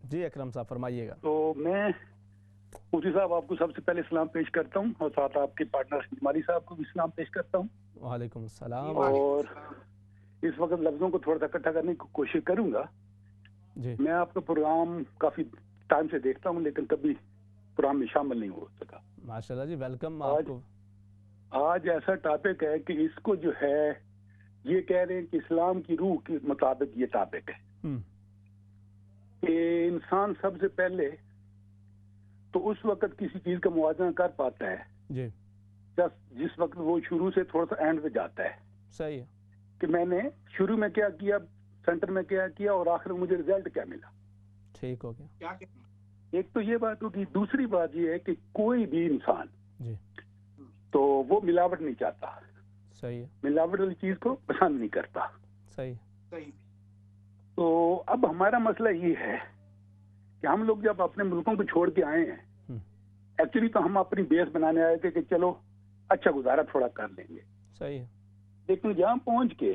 جی اکرم صاحب فرمائیے گا. تو میں مفتی صاحب آپ کو سب سے پہلے سلام پیش کرتا ہوں اور ساتھ آپ کے پارٹنر جمالی صاحب کو بھی سلام پیش کرتا ہوں. وعلیکم السلام. اور اس وقت لفظوں کو تھوڑا سا اکٹھا کرنے کی کوشش کروں گا. جی میں آپ کا پروگرام کافی ٹائم سے دیکھتا ہوں لیکن کبھی پروگرام میں شامل نہیں ہو سکا. ماشاءاللہ جی ویلکم آپ کو. آج ایسا ٹاپک ہے کہ اس کو جو ہے یہ کہہ رہے ہیں کہ اسلام کی روح کے مطابق یہ ٹاپک ہے کہ انسان سب سے پہلے تو اس وقت کسی چیز کا موازنہ کر پاتا ہے جی جس وقت وہ شروع سے تھوڑا سا اینڈ پہ جاتا ہے. صحیح ہے کہ میں نے شروع میں کیا کیا، سینٹر میں کیا کیا اور آخر میں مجھے رزلٹ کیا ملا. ٹھیک ہو گیا. ایک تو یہ بات ہوگی. دوسری بات یہ ہے کہ کوئی بھی انسان جی تو وہ ملاوٹ نہیں چاہتا. صحیح ہے. ملاوٹ والی چیز کو پسند نہیں کرتا. صحیح. تو اب ہمارا مسئلہ یہ ہے کہ ہم لوگ جب اپنے ملکوں کو چھوڑ کے آئے ہیں ایکچولی تو ہم اپنی بیس بنانے آئے تھے کہ چلو اچھا گزارا تھوڑا کر لیں گے. صحیح ہے. لیکن جہاں پہنچ کے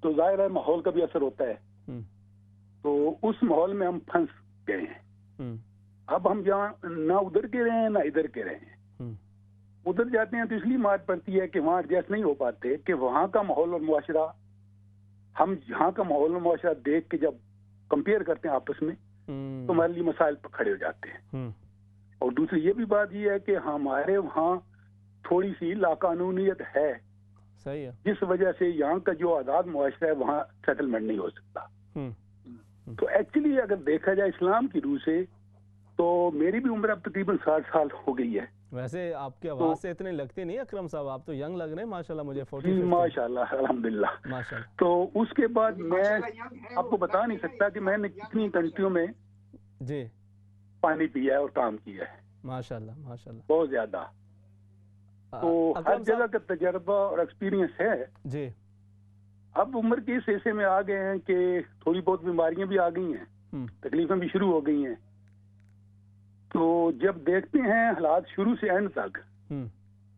تو ظاہر ہے ماحول کا بھی اثر ہوتا ہے. تو اس ماحول میں ہم پھنس گئے ہیں. اب ہم جہاں نہ ادھر کے رہے ہیں نہ ادھر کے رہے ہیں. ادھر جاتے ہیں تو اس لیے مار پڑتی ہے کہ وہاں ایڈجسٹ نہیں ہو پاتے کہ وہاں کا ماحول اور معاشرہ ہم یہاں کا ماحول اور معاشرہ دیکھ کے جب کمپیئر کرتے ہیں آپس میں تو ہمارے لیے مسائل پر کھڑے ہو جاتے ہیں. اور دوسری یہ بھی بات یہ ہے کہ ہمارے وہاں تھوڑی سی لاقانونیت ہے. صحیح ہے. جس وجہ سے یہاں کا جو آزاد معاشرہ ہے وہاں سیٹلمنٹ نہیں ہو سکتا. تو ایکچولی اگر دیکھا جائے اسلام کی روح سے تو میری بھی عمر اب تقریباً 60 سال ہو گئی ہے. ویسے آپ کے آواز سے اتنے لگتے نہیں اکرم صاحب، آپ تو ینگ لگ رہے ہیں ماشاءاللہ مجھے. 40 ماشاءاللہ الحمدللہ. ماشاءاللہ. تو اس کے بعد میں آپ کو بتا نہیں سکتا کہ میں نے کتنی کنٹریوں میں جی پانی پیا ہے اور کام کیا ہے. ماشاءاللہ ماشاءاللہ بہت زیادہ. تو ہر جگہ کا تجربہ اور ایکسپیرینس ہے. جی اب عمر کے اس حصے میں آ گئے ہیں کہ تھوڑی بہت بیماریاں بھی آ گئی ہیں، تکلیفیں بھی شروع ہو گئی ہیں. تو جب دیکھتے ہیں حالات شروع سے اینڈ تک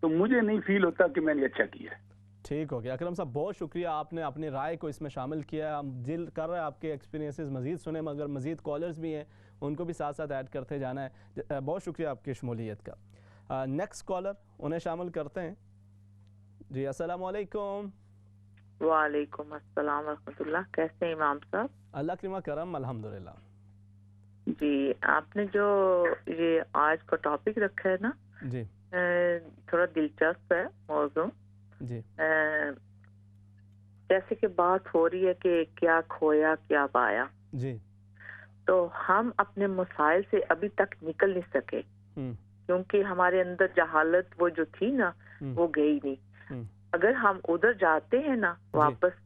تو مجھے نہیں فیل ہوتا کہ میں نے اچھا کیا ہے. ٹھیک ہو گیا اکرم صاحب، بہت شکریہ آپ نے اپنی رائے کو اس میں شامل کیا. ہم دل کر رہے ہیں آپ کے ایکسپیرینسز مزید سنیں مگر مزید کالرز بھی ہیں ان کو بھی ساتھ ساتھ ایڈ کرتے جانا ہے. بہت شکریہ آپ کی شمولیت کا. نیکسٹ کالر انہیں شامل کرتے ہیں. جی السلام علیکم. وعلیکم السلام ورحمۃ اللہ. کیسے ہیں امام صاحب؟ اللہ کرم کرم الحمدللہ. جی آپ نے جو یہ آج کا ٹاپک رکھا ہے نا جی تھوڑا دلچسپ ہے موضوع. جی جیسے کہ بات ہو رہی ہے کہ کیا کھویا کیا پایا. جی تو ہم اپنے مسائل سے ابھی تک نکل نہیں سکے کیونکہ ہمارے اندر جہالت وہ جو تھی نا وہ گئی نہیں. اگر ہم ادھر جاتے ہیں نا واپس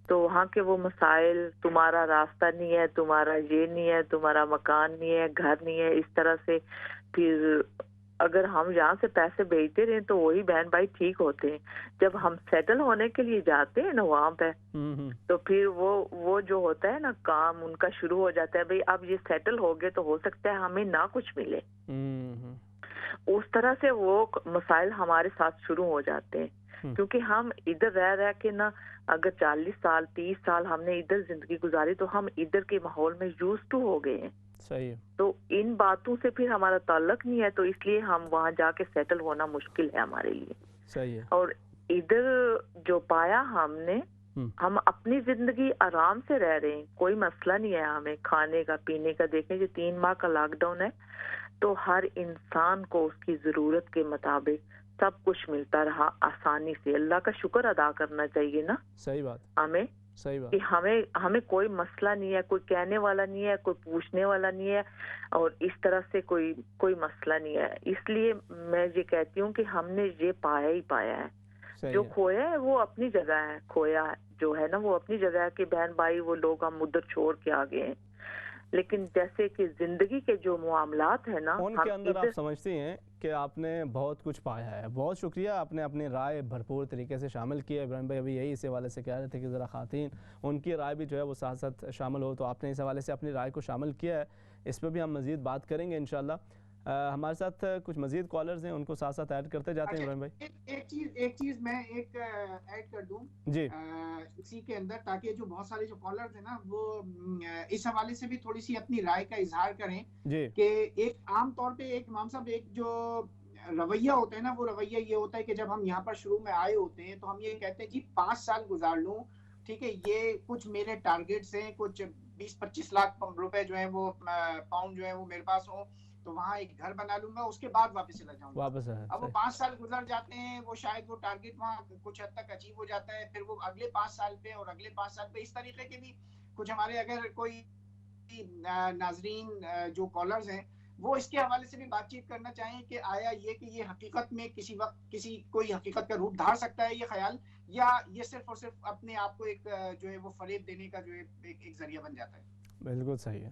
تو وہاں کے وہ مسائل، تمہارا راستہ نہیں ہے، تمہارا یہ نہیں ہے، تمہارا مکان نہیں ہے، گھر نہیں ہے، اس طرح سے پھر اگر ہم یہاں سے پیسے بھیجتے رہیں تو وہی بہن بھائی ٹھیک ہوتے ہیں. جب ہم سیٹل ہونے کے لیے جاتے ہیں نا وہاں پہ تو پھر وہ جو ہوتا ہے نا کام ان کا شروع ہو جاتا ہے. بھئی اب یہ سیٹل ہو گئے تو ہو سکتا ہے ہمیں نہ کچھ ملے. اس طرح سے وہ مسائل ہمارے ساتھ شروع ہو جاتے ہیں، کیونکہ ہم ادھر رہ کے نا اگر 40 سال 30 سال ہم نے ادھر زندگی گزاری تو ہم ادھر کے ماحول میں یوز ٹو ہو گئے ہیں. صحیح. تو ان باتوں سے پھر ہمارا تعلق نہیں ہے، تو اس لیے ہم وہاں جا کے سیٹل ہونا مشکل ہے ہمارے لیے. صحیح ہے. اور ادھر جو پایا ہم نے، ہم اپنی زندگی آرام سے رہ رہے ہیں، کوئی مسئلہ نہیں ہے ہمیں کھانے کا پینے کا. دیکھیں کہ 3 ماہ کا لاک ڈاؤن ہے تو ہر انسان کو اس کی ضرورت کے مطابق سب کچھ ملتا رہا آسانی سے. اللہ کا شکر ادا کرنا چاہیے نا. صحیح بات. ہمیں صحیح بات. کہ ہمیں کوئی مسئلہ نہیں ہے، کوئی کہنے والا نہیں ہے، کوئی پوچھنے والا نہیں ہے، اور اس طرح سے کوئی مسئلہ نہیں ہے. اس لیے میں یہ کہتی ہوں کہ ہم نے یہ پایا ہی پایا ہے. جو کھویا ہے وہ اپنی جگہ ہے، کھویا جو ہے نا وہ اپنی جگہ ہے کہ بہن بھائی وہ لوگ ہم ادھر چھوڑ کے آ گئے ہیں. لیکن جیسے کہ زندگی کے جو معاملات ہیں نا ان کے اندر آپ سمجھتی ہیں کہ آپ نے بہت کچھ پایا ہے. بہت شکریہ، آپ نے اپنی رائے بھرپور طریقے سے شامل کی ہے. ابراہیم بھائی ابھی یہی اس حوالے سے کہہ رہے تھے کہ ذرا خواتین ان کی رائے بھی جو ہے وہ ساتھ ساتھ شامل ہو، تو آپ نے اس حوالے سے اپنی رائے کو شامل کیا ہے. اس پہ بھی ہم مزید بات کریں گے انشاءاللہ. ہمارے ساتھ کچھ مزید کالرز ہیں، ان کو ساتھ ساتھ ایڈ کرتے جاتے ہیں. ابراہیم بھائی ایک چیز میں ایڈ کر دوں جی اسی کے اندر، تاکہ جو بہت سارے جو کالرز ہیں نا وہ اس حوالے سے بھی تھوڑی سی اپنی رائے کا اظہار کریں جی. کہ ایک عام طور پہ ایک امام صاحب ایک جو رویہ ہوتا ہے نا، وہ رویہ یہ ہوتا ہے کہ جب ہم یہاں پر شروع میں آئے ہوتے ہیں تو ہم یہ کہتے ہیں جی 5 سال گزار لوں، ٹھیک ہے، یہ کچھ میرے ٹارگیٹس ہیں، کچھ 20-25 لاکھ روپے جو ہیں وہ پاؤنڈ جو ہے وہ میرے پاس ہوں، تو وہاں ایک گھر بنا لوں گا، اس کے بعد واپس چلا جاؤں گا. اب وہ 5 سال گزر جاتے ہیں، وہ شاید وہ ٹارگیٹ وہاں کچھ حد تک اچیو ہو جاتا ہے، پھر وہ اگلے 5 سال پہ اور اگلے 5 سال پہ اس طریقے کے بھی کچھ ہمارے اگر کوئی ناظرین جو کالرز ہیں وہ اس کے حوالے سے بھی بات چیت کرنا چاہیں کہ آیا یہ کہ یہ حقیقت میں کسی وقت کوئی حقیقت کا روپ دھار سکتا ہے یہ خیال، یا یہ صرف اور صرف اپنے آپ کو ایک جو ہے وہ فریب دینے کا جو ہے ایک ذریعہ بن جاتا ہے. بالکل صحیح ہے.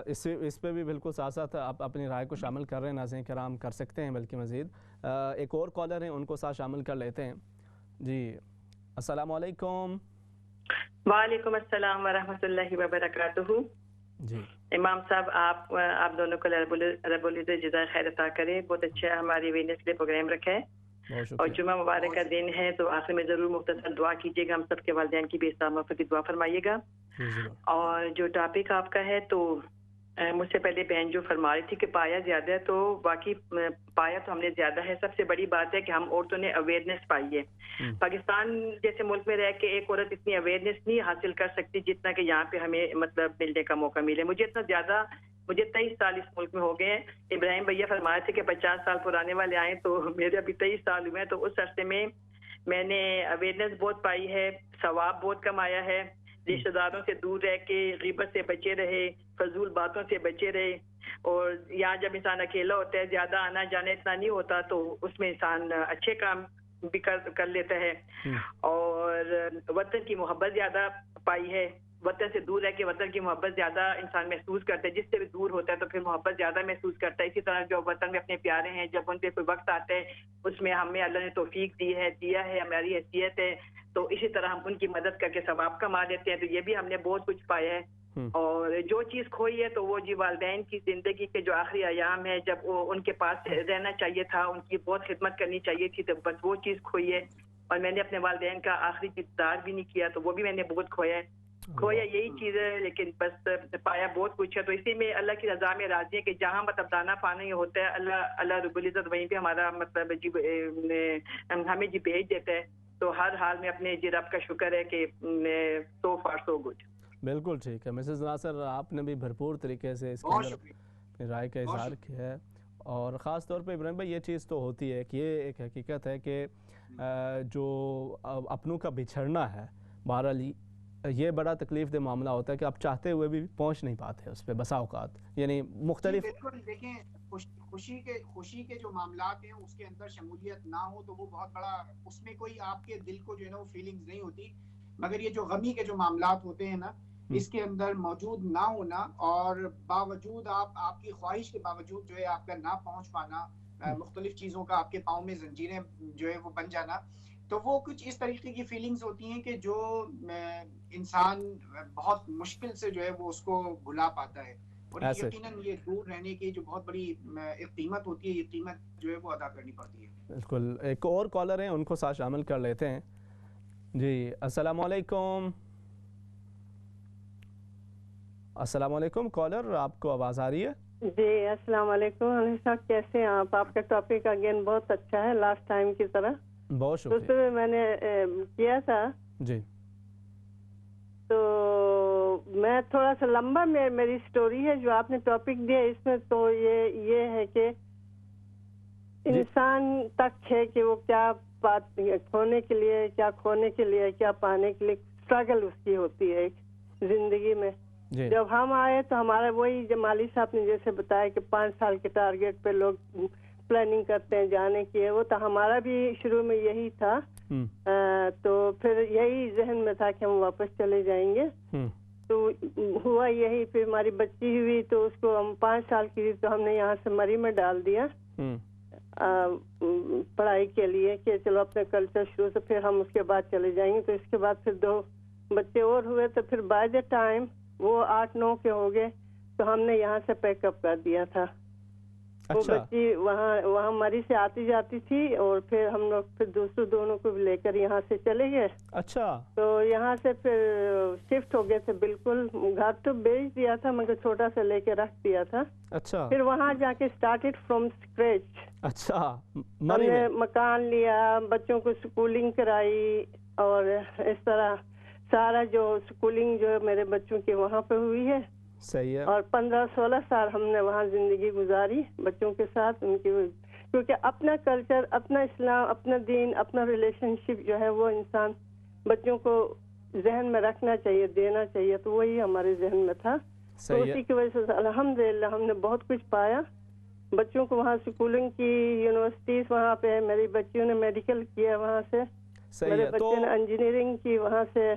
اس پہ بھی بالکل ساتھ ساتھ آپ اپنی رائے کو شامل کر رہے ہیں ناظرین کرام، کر سکتے ہیں بلکہ مزید. ایک اور کالر ہیں، ان کو ساتھ شامل کر لیتے ہیں. جی السلام علیکم. وعلیکم السلام ورحمۃ اللہ وبرکاتہ. جی امام صاحب آپ دونوں کو رب العزت جزائے خیر عطا کرے. بہت اچھا ہماری ویکنیس کے پروگرام رکھا ہے، اور جمعہ مبارک کا دن ہے تو آخر میں ضرور مختصر دعا کیجیے گا. ہم سب کے والدین کی بھی استعمال کی دعا فرمائیے گا. اور جو ٹاپک آپ کا ہے تو مجھ سے پہلے بہن جو فرما رہی تھی کہ پایا زیادہ ہے، تو باقی پایا تو ہم نے زیادہ ہے. سب سے بڑی بات ہے کہ ہم عورتوں نے اویئرنیس پائی ہے. پاکستان جیسے ملک میں رہ کے ایک عورت اتنی اویئرنیس نہیں حاصل کر سکتی جتنا کہ یہاں پہ ہمیں مطلب ملنے کا موقع ملے. مجھے 23 سال اس ملک میں ہو گئے ہیں. ابراہیم بھیا فرما رہے تھے کہ 50 سال پرانے والے آئے، تو میرے ابھی 23 سال ہوئے ہیں. تو اس عرصے میں میں نے اویئرنیس بہت پائی ہے، ثواب بہت کمایا ہے. رشتہ داروں سے دور رہ کے غیبت سے بچے رہے، فضول باتوں سے بچے رہے. اور یہاں جب انسان اکیلا ہوتا ہے، زیادہ آنا جانا اتنا نہیں ہوتا، تو اس میں انسان اچھے کام بھی کر لیتا ہے. اور وطن کی محبت زیادہ پائی ہے. وطن سے دور رہ کے وطن کی محبت زیادہ انسان محسوس کرتا ہے. جس سے بھی دور ہوتا ہے تو پھر محبت زیادہ محسوس کرتا ہے. اسی طرح جو وطن میں اپنے پیارے ہیں، جب ان پہ کوئی وقت آتا ہے اس میں ہمیں اللہ نے توفیق دیا ہے، ہماری حیثیت ہے، تو اسی طرح ہم ان کی مدد کر کے ثواب کما لیتے ہیں. تو یہ بھی ہم نے بہت کچھ پایا ہے. اور جو چیز کھوئی ہے تو وہ جی والدین کی زندگی کے جو آخری ایام ہے، جب وہ ان کے پاس رہنا چاہیے تھا، ان کی بہت خدمت کرنی چاہیے تھی، تو بس وہ چیز کھوئی ہے. اور میں نے اپنے والدین کا آخری دیدار بھی نہیں کیا، تو وہ بھی میں نے بہت کھویا ہے. کھویا یہی چیز ہے، لیکن بس پایا بہت کچھ ہے. تو اسی میں اللہ کی رضا میں راضی ہے کہ جہاں مطلب دانا پانا یہ ہوتا ہے، اللہ رب العزت وہیں پہ ہمارا مطلب جی ہمیں جی بھیج دیتا ہے. تو ہر حال میں اپنے جی رب کا شکر ہے کہ سو فار سو گڈ. بالکل ٹھیک ہے. مسز ناصر، آپ نے بھی بھرپور طریقے سے اس کے اندر اپنی رائے کا اظہار کیا ہے. اور خاص طور پہ ابراہیم بھائی یہ چیز تو ہوتی ہے کہ یہ ایک حقیقت ہے کہ جو اپنوں کا بچھڑنا ہے، بہرحال یہ بڑا تکلیف دہ معاملہ ہوتا ہے کہ آپ چاہتے ہوئے بھی پہنچ نہیں پاتے اس پہ بسا اوقات. یعنی مختلف دیکھیں خوشی کے جو معاملات ہیں اس کے اندر شمولیت نہ ہو تو وہ بہت بڑا، اس میں کوئی آپ کے دل کو جو ہے نا وہ فیلنگز نہیں ہوتی. مگر یہ جو غمی کے جو معاملات ہوتے ہیں نا، اس کے اندر موجود نہ ہونا، اور باوجود آپ کی خواہش کے باوجود جو ہے آپ کا نہ پہنچ پانا، مختلف چیزوں کا آپ کے پاؤں میں زنجیریں جو ہے وہ بن جانا، تو وہ کچھ اس طریقے کی فیلنگز ہوتی ہیں کہ جو انسان بہت مشکل سے جو ہے وہ اس کو بھلا پاتا ہے. اور یقیناً یہ دور رہنے کی جو بہت بڑی ایک قیمت ہوتی ہے، یہ قیمت جو ہے وہ ادا کرنی پڑتی ہے. بالکل. ایک اور کالر ہیں، ان کو ساتھ شامل کر لیتے ہیں. جی السلام علیکم. السلام علیکم کالر، آپ کو آواز آ رہی ہے؟ جی السلام علیکم انیس صاحب، کیسے ہیں آپ؟ آپ کا ٹاپک اگین بہت اچھا ہے، لاسٹ ٹائم کی طرح. بہت شکریہ. دوسرے میں نے کیا تھا جی، تو میں تھوڑا سا لمبا میری سٹوری ہے جو آپ نے ٹاپک دیا اس میں. تو یہ ہے کہ انسان تک ہے کہ وہ کیا بات کھونے کے لیے، کیا کھونے کے لیے، کیا پانے کے لیے اسٹرگل اس کی ہوتی ہے ایک زندگی میں. جب ہم آئے تو ہمارا وہی جمالی صاحب نے جیسے بتایا کہ 5 سال کے ٹارگیٹ پہ لوگ پلاننگ کرتے ہیں جانے کی، وہ تو ہمارا بھی شروع میں یہی تھا. تو پھر یہی ذہن میں تھا کہ ہم واپس چلے جائیں گے. تو ہوا یہی، پھر ہماری بچی ہوئی تو اس کو ہم 5 سال کی تھی تو ہم نے یہاں سے مری میں ڈال دیا پڑھائی کے لیے کہ چلو اپنے کلچر شروع سے پھر ہم اس کے بعد چلے جائیں گے. تو اس کے بعد پھر 2 بچے اور ہوئے تو پھر بائی دا ٹائم وہ 8-9 کے ہو گئے تو ہم نے یہاں سے پیک اپ کر دیا تھا. وہ بچی وہاں مری سے آتی جاتی تھی اور پھر ہم لوگ پھر دوسرے دونوں کو بھی لے کر یہاں سے چلے گئے. اچھا. تو یہاں سے پھر شفٹ ہو گئے تھے. بالکل گھر تو بیچ دیا تھا مگر چھوٹا سا لے کے رکھ دیا تھا. اچھا. پھر وہاں جا کے اسٹارٹیڈ فرام اسکریچ. اچھا. ہم نے مکان لیا، بچوں کو اسکولنگ کرائی اور اس طرح سارا جو اسکولنگ جو میرے بچوں کی وہاں پہ ہوئی ہے. صحیح ہے. اور 15-16 سال ہم نے وہاں زندگی گزاری بچوں کے ساتھ ان کی، کیونکہ اپنا کلچر، اپنا اسلام، اپنا دین، اپنا ریلیشن شپ جو ہے وہ انسان بچوں کو ذہن میں رکھنا چاہیے، دینا چاہیے. تو وہی ہمارے ذہن میں تھا. تو اسی کی وجہ سے الحمدللہ ہم نے بہت کچھ پایا. بچوں کو وہاں اسکولنگ کی، یونیورسٹیز وہاں پہ، میری بچیوں نے میڈیکل کیا وہاں سے، میرے بچے نے انجینئرنگ کی وہاں سے.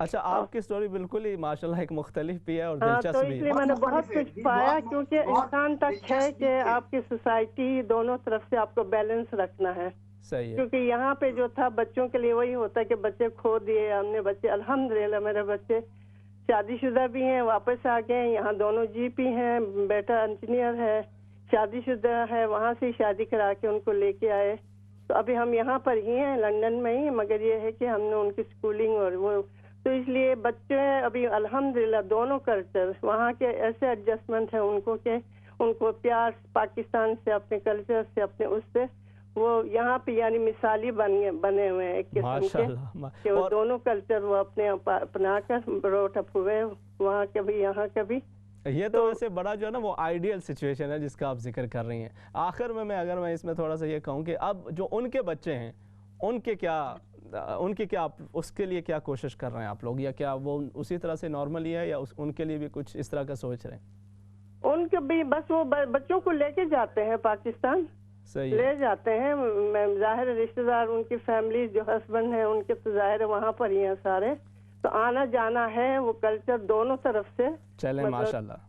اچھا، آپ کی سٹوری بالکل ہی ماشاءاللہ ایک مختلف بھی ہے اور دلچسپ بھی ہے. تو اس لیے میں نے بہت کچھ پایا کیونکہ انسان تک ہے کہ آپ کی سوسائٹی دونوں طرف سے آپ کو بیلنس رکھنا ہے. صحیح ہے. کیونکہ یہاں پہ جو تھا بچوں کے لیے وہی ہوتا ہے کہ بچے کھو دیے ہم نے. بچے الحمدللہ میرے بچے شادی شدہ بھی ہیں، واپس آ گئے. یہاں دونوں جی پی ہیں، بیٹا انجینئر ہے، شادی شدہ ہے، وہاں سے شادی کرا کے ان کو لے کے آئے. تو ابھی ہم یہاں پر ہی ہیں لندن میں ہی، مگر یہ ہے کہ ہم نے ان کی اسکولنگ اور وہ، تو اس لیے بچے ابھی الحمدللہ دونوں کلچر وہاں کے ایسے ایڈجسٹمنٹ ہیں ان کو کہ ان کو پیار پاکستان سے، اپنے کلچر سے، اپنے اس سے، وہ یہاں پہ یعنی مثالی بنے ہوئے ہیں ایک قسم کے کہ وہ دونوں کلچر وہ اپنے اپنا کر بروٹ اپ ہوئے وہاں کے بھی یہاں کے بھی. یہ تو ویسے بڑا جو ہے نا وہ آئیڈیل سچویشن ہے جس کا آپ ذکر کر رہی ہیں. آخر میں اگر میں اس میں تھوڑا سا یہ کہوں کہ اب جو ان کے بچے ہیں ان کے کیا اس کے لیے کیا کوشش کر رہے ہیں آپ لوگ، یا کیا وہ اسی طرح سے نارمل ہی ہے یا ان کے لیے بھی کچھ اس طرح کا سوچ رہے ہیں؟ ان کے بھی بس وہ بچوں کو لے کے جاتے ہیں پاکستان، لے جاتے ہیں. ظاہر رشتہ دار ان کی فیملی جو ہسبینڈ ہیں ان کے تو ظاہر وہاں پر ہی ہیں سارے، تو آنا جانا ہے وہ کلچر دونوں طرف سے. چلیں ماشاءاللہ،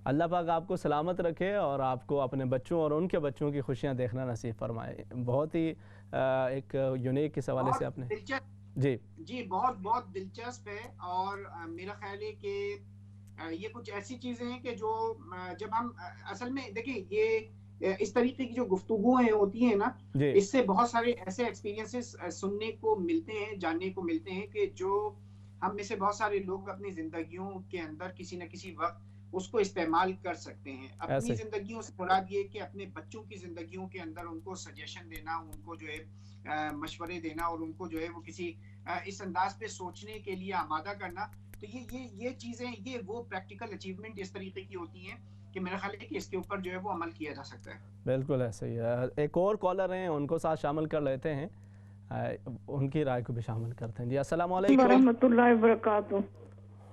اللہ پاک آپ کو سلامت رکھے اور آپ کو اپنے بچوں اور ان کے بچوں کی خوشیاں دیکھنا نصیب فرمائے. بہت ہی ایک یونیک اس حوالے سے آپ نے جی بہت بہت دلچسپ ہے. اور میرا خیال ہے کہ یہ کچھ ایسی چیزیں ہیں کہ جو جب ہم اصل میں دیکھیں یہ اس طریقے کی جو گفتگویں ہوتی ہیں نا، اس سے بہت سارے ایسے ایکسپیرینسز سننے کو ملتے ہیں، جاننے کو ملتے ہیں کہ جو ہم میں سے بہت سارے لوگ اپنی زندگیوں کے اندر کسی نہ کسی وقت اس کو استعمال کر سکتے ہیں. اپنی زندگیوں سے مراد یہ کہ اپنے بچوں کی زندگیوں کے اندر ان کو سجیشن دینا، ان کو جو ہے مشورے دینا اور ان کو جو ہے وہ کسی اس انداز پہ سوچنے کے لیے آمادہ کرنا. تو یہ چیزیں، یہ وہ پریکٹیکل اچیومنٹ اس طریقے کی ہوتی ہیں کہ میرا خیال ہے کہ اس کے اوپر جو ہے وہ عمل کیا جا سکتا ہے. بالکل ایسا ہی ہے. ایک اور کالر ہیں، ان کو ساتھ شامل کر لیتے ہیں، ان کی رائے کو بھی شامل کرتے ہیں. جی السلام علیکم ورحمۃ اللہ وبرکاتہ.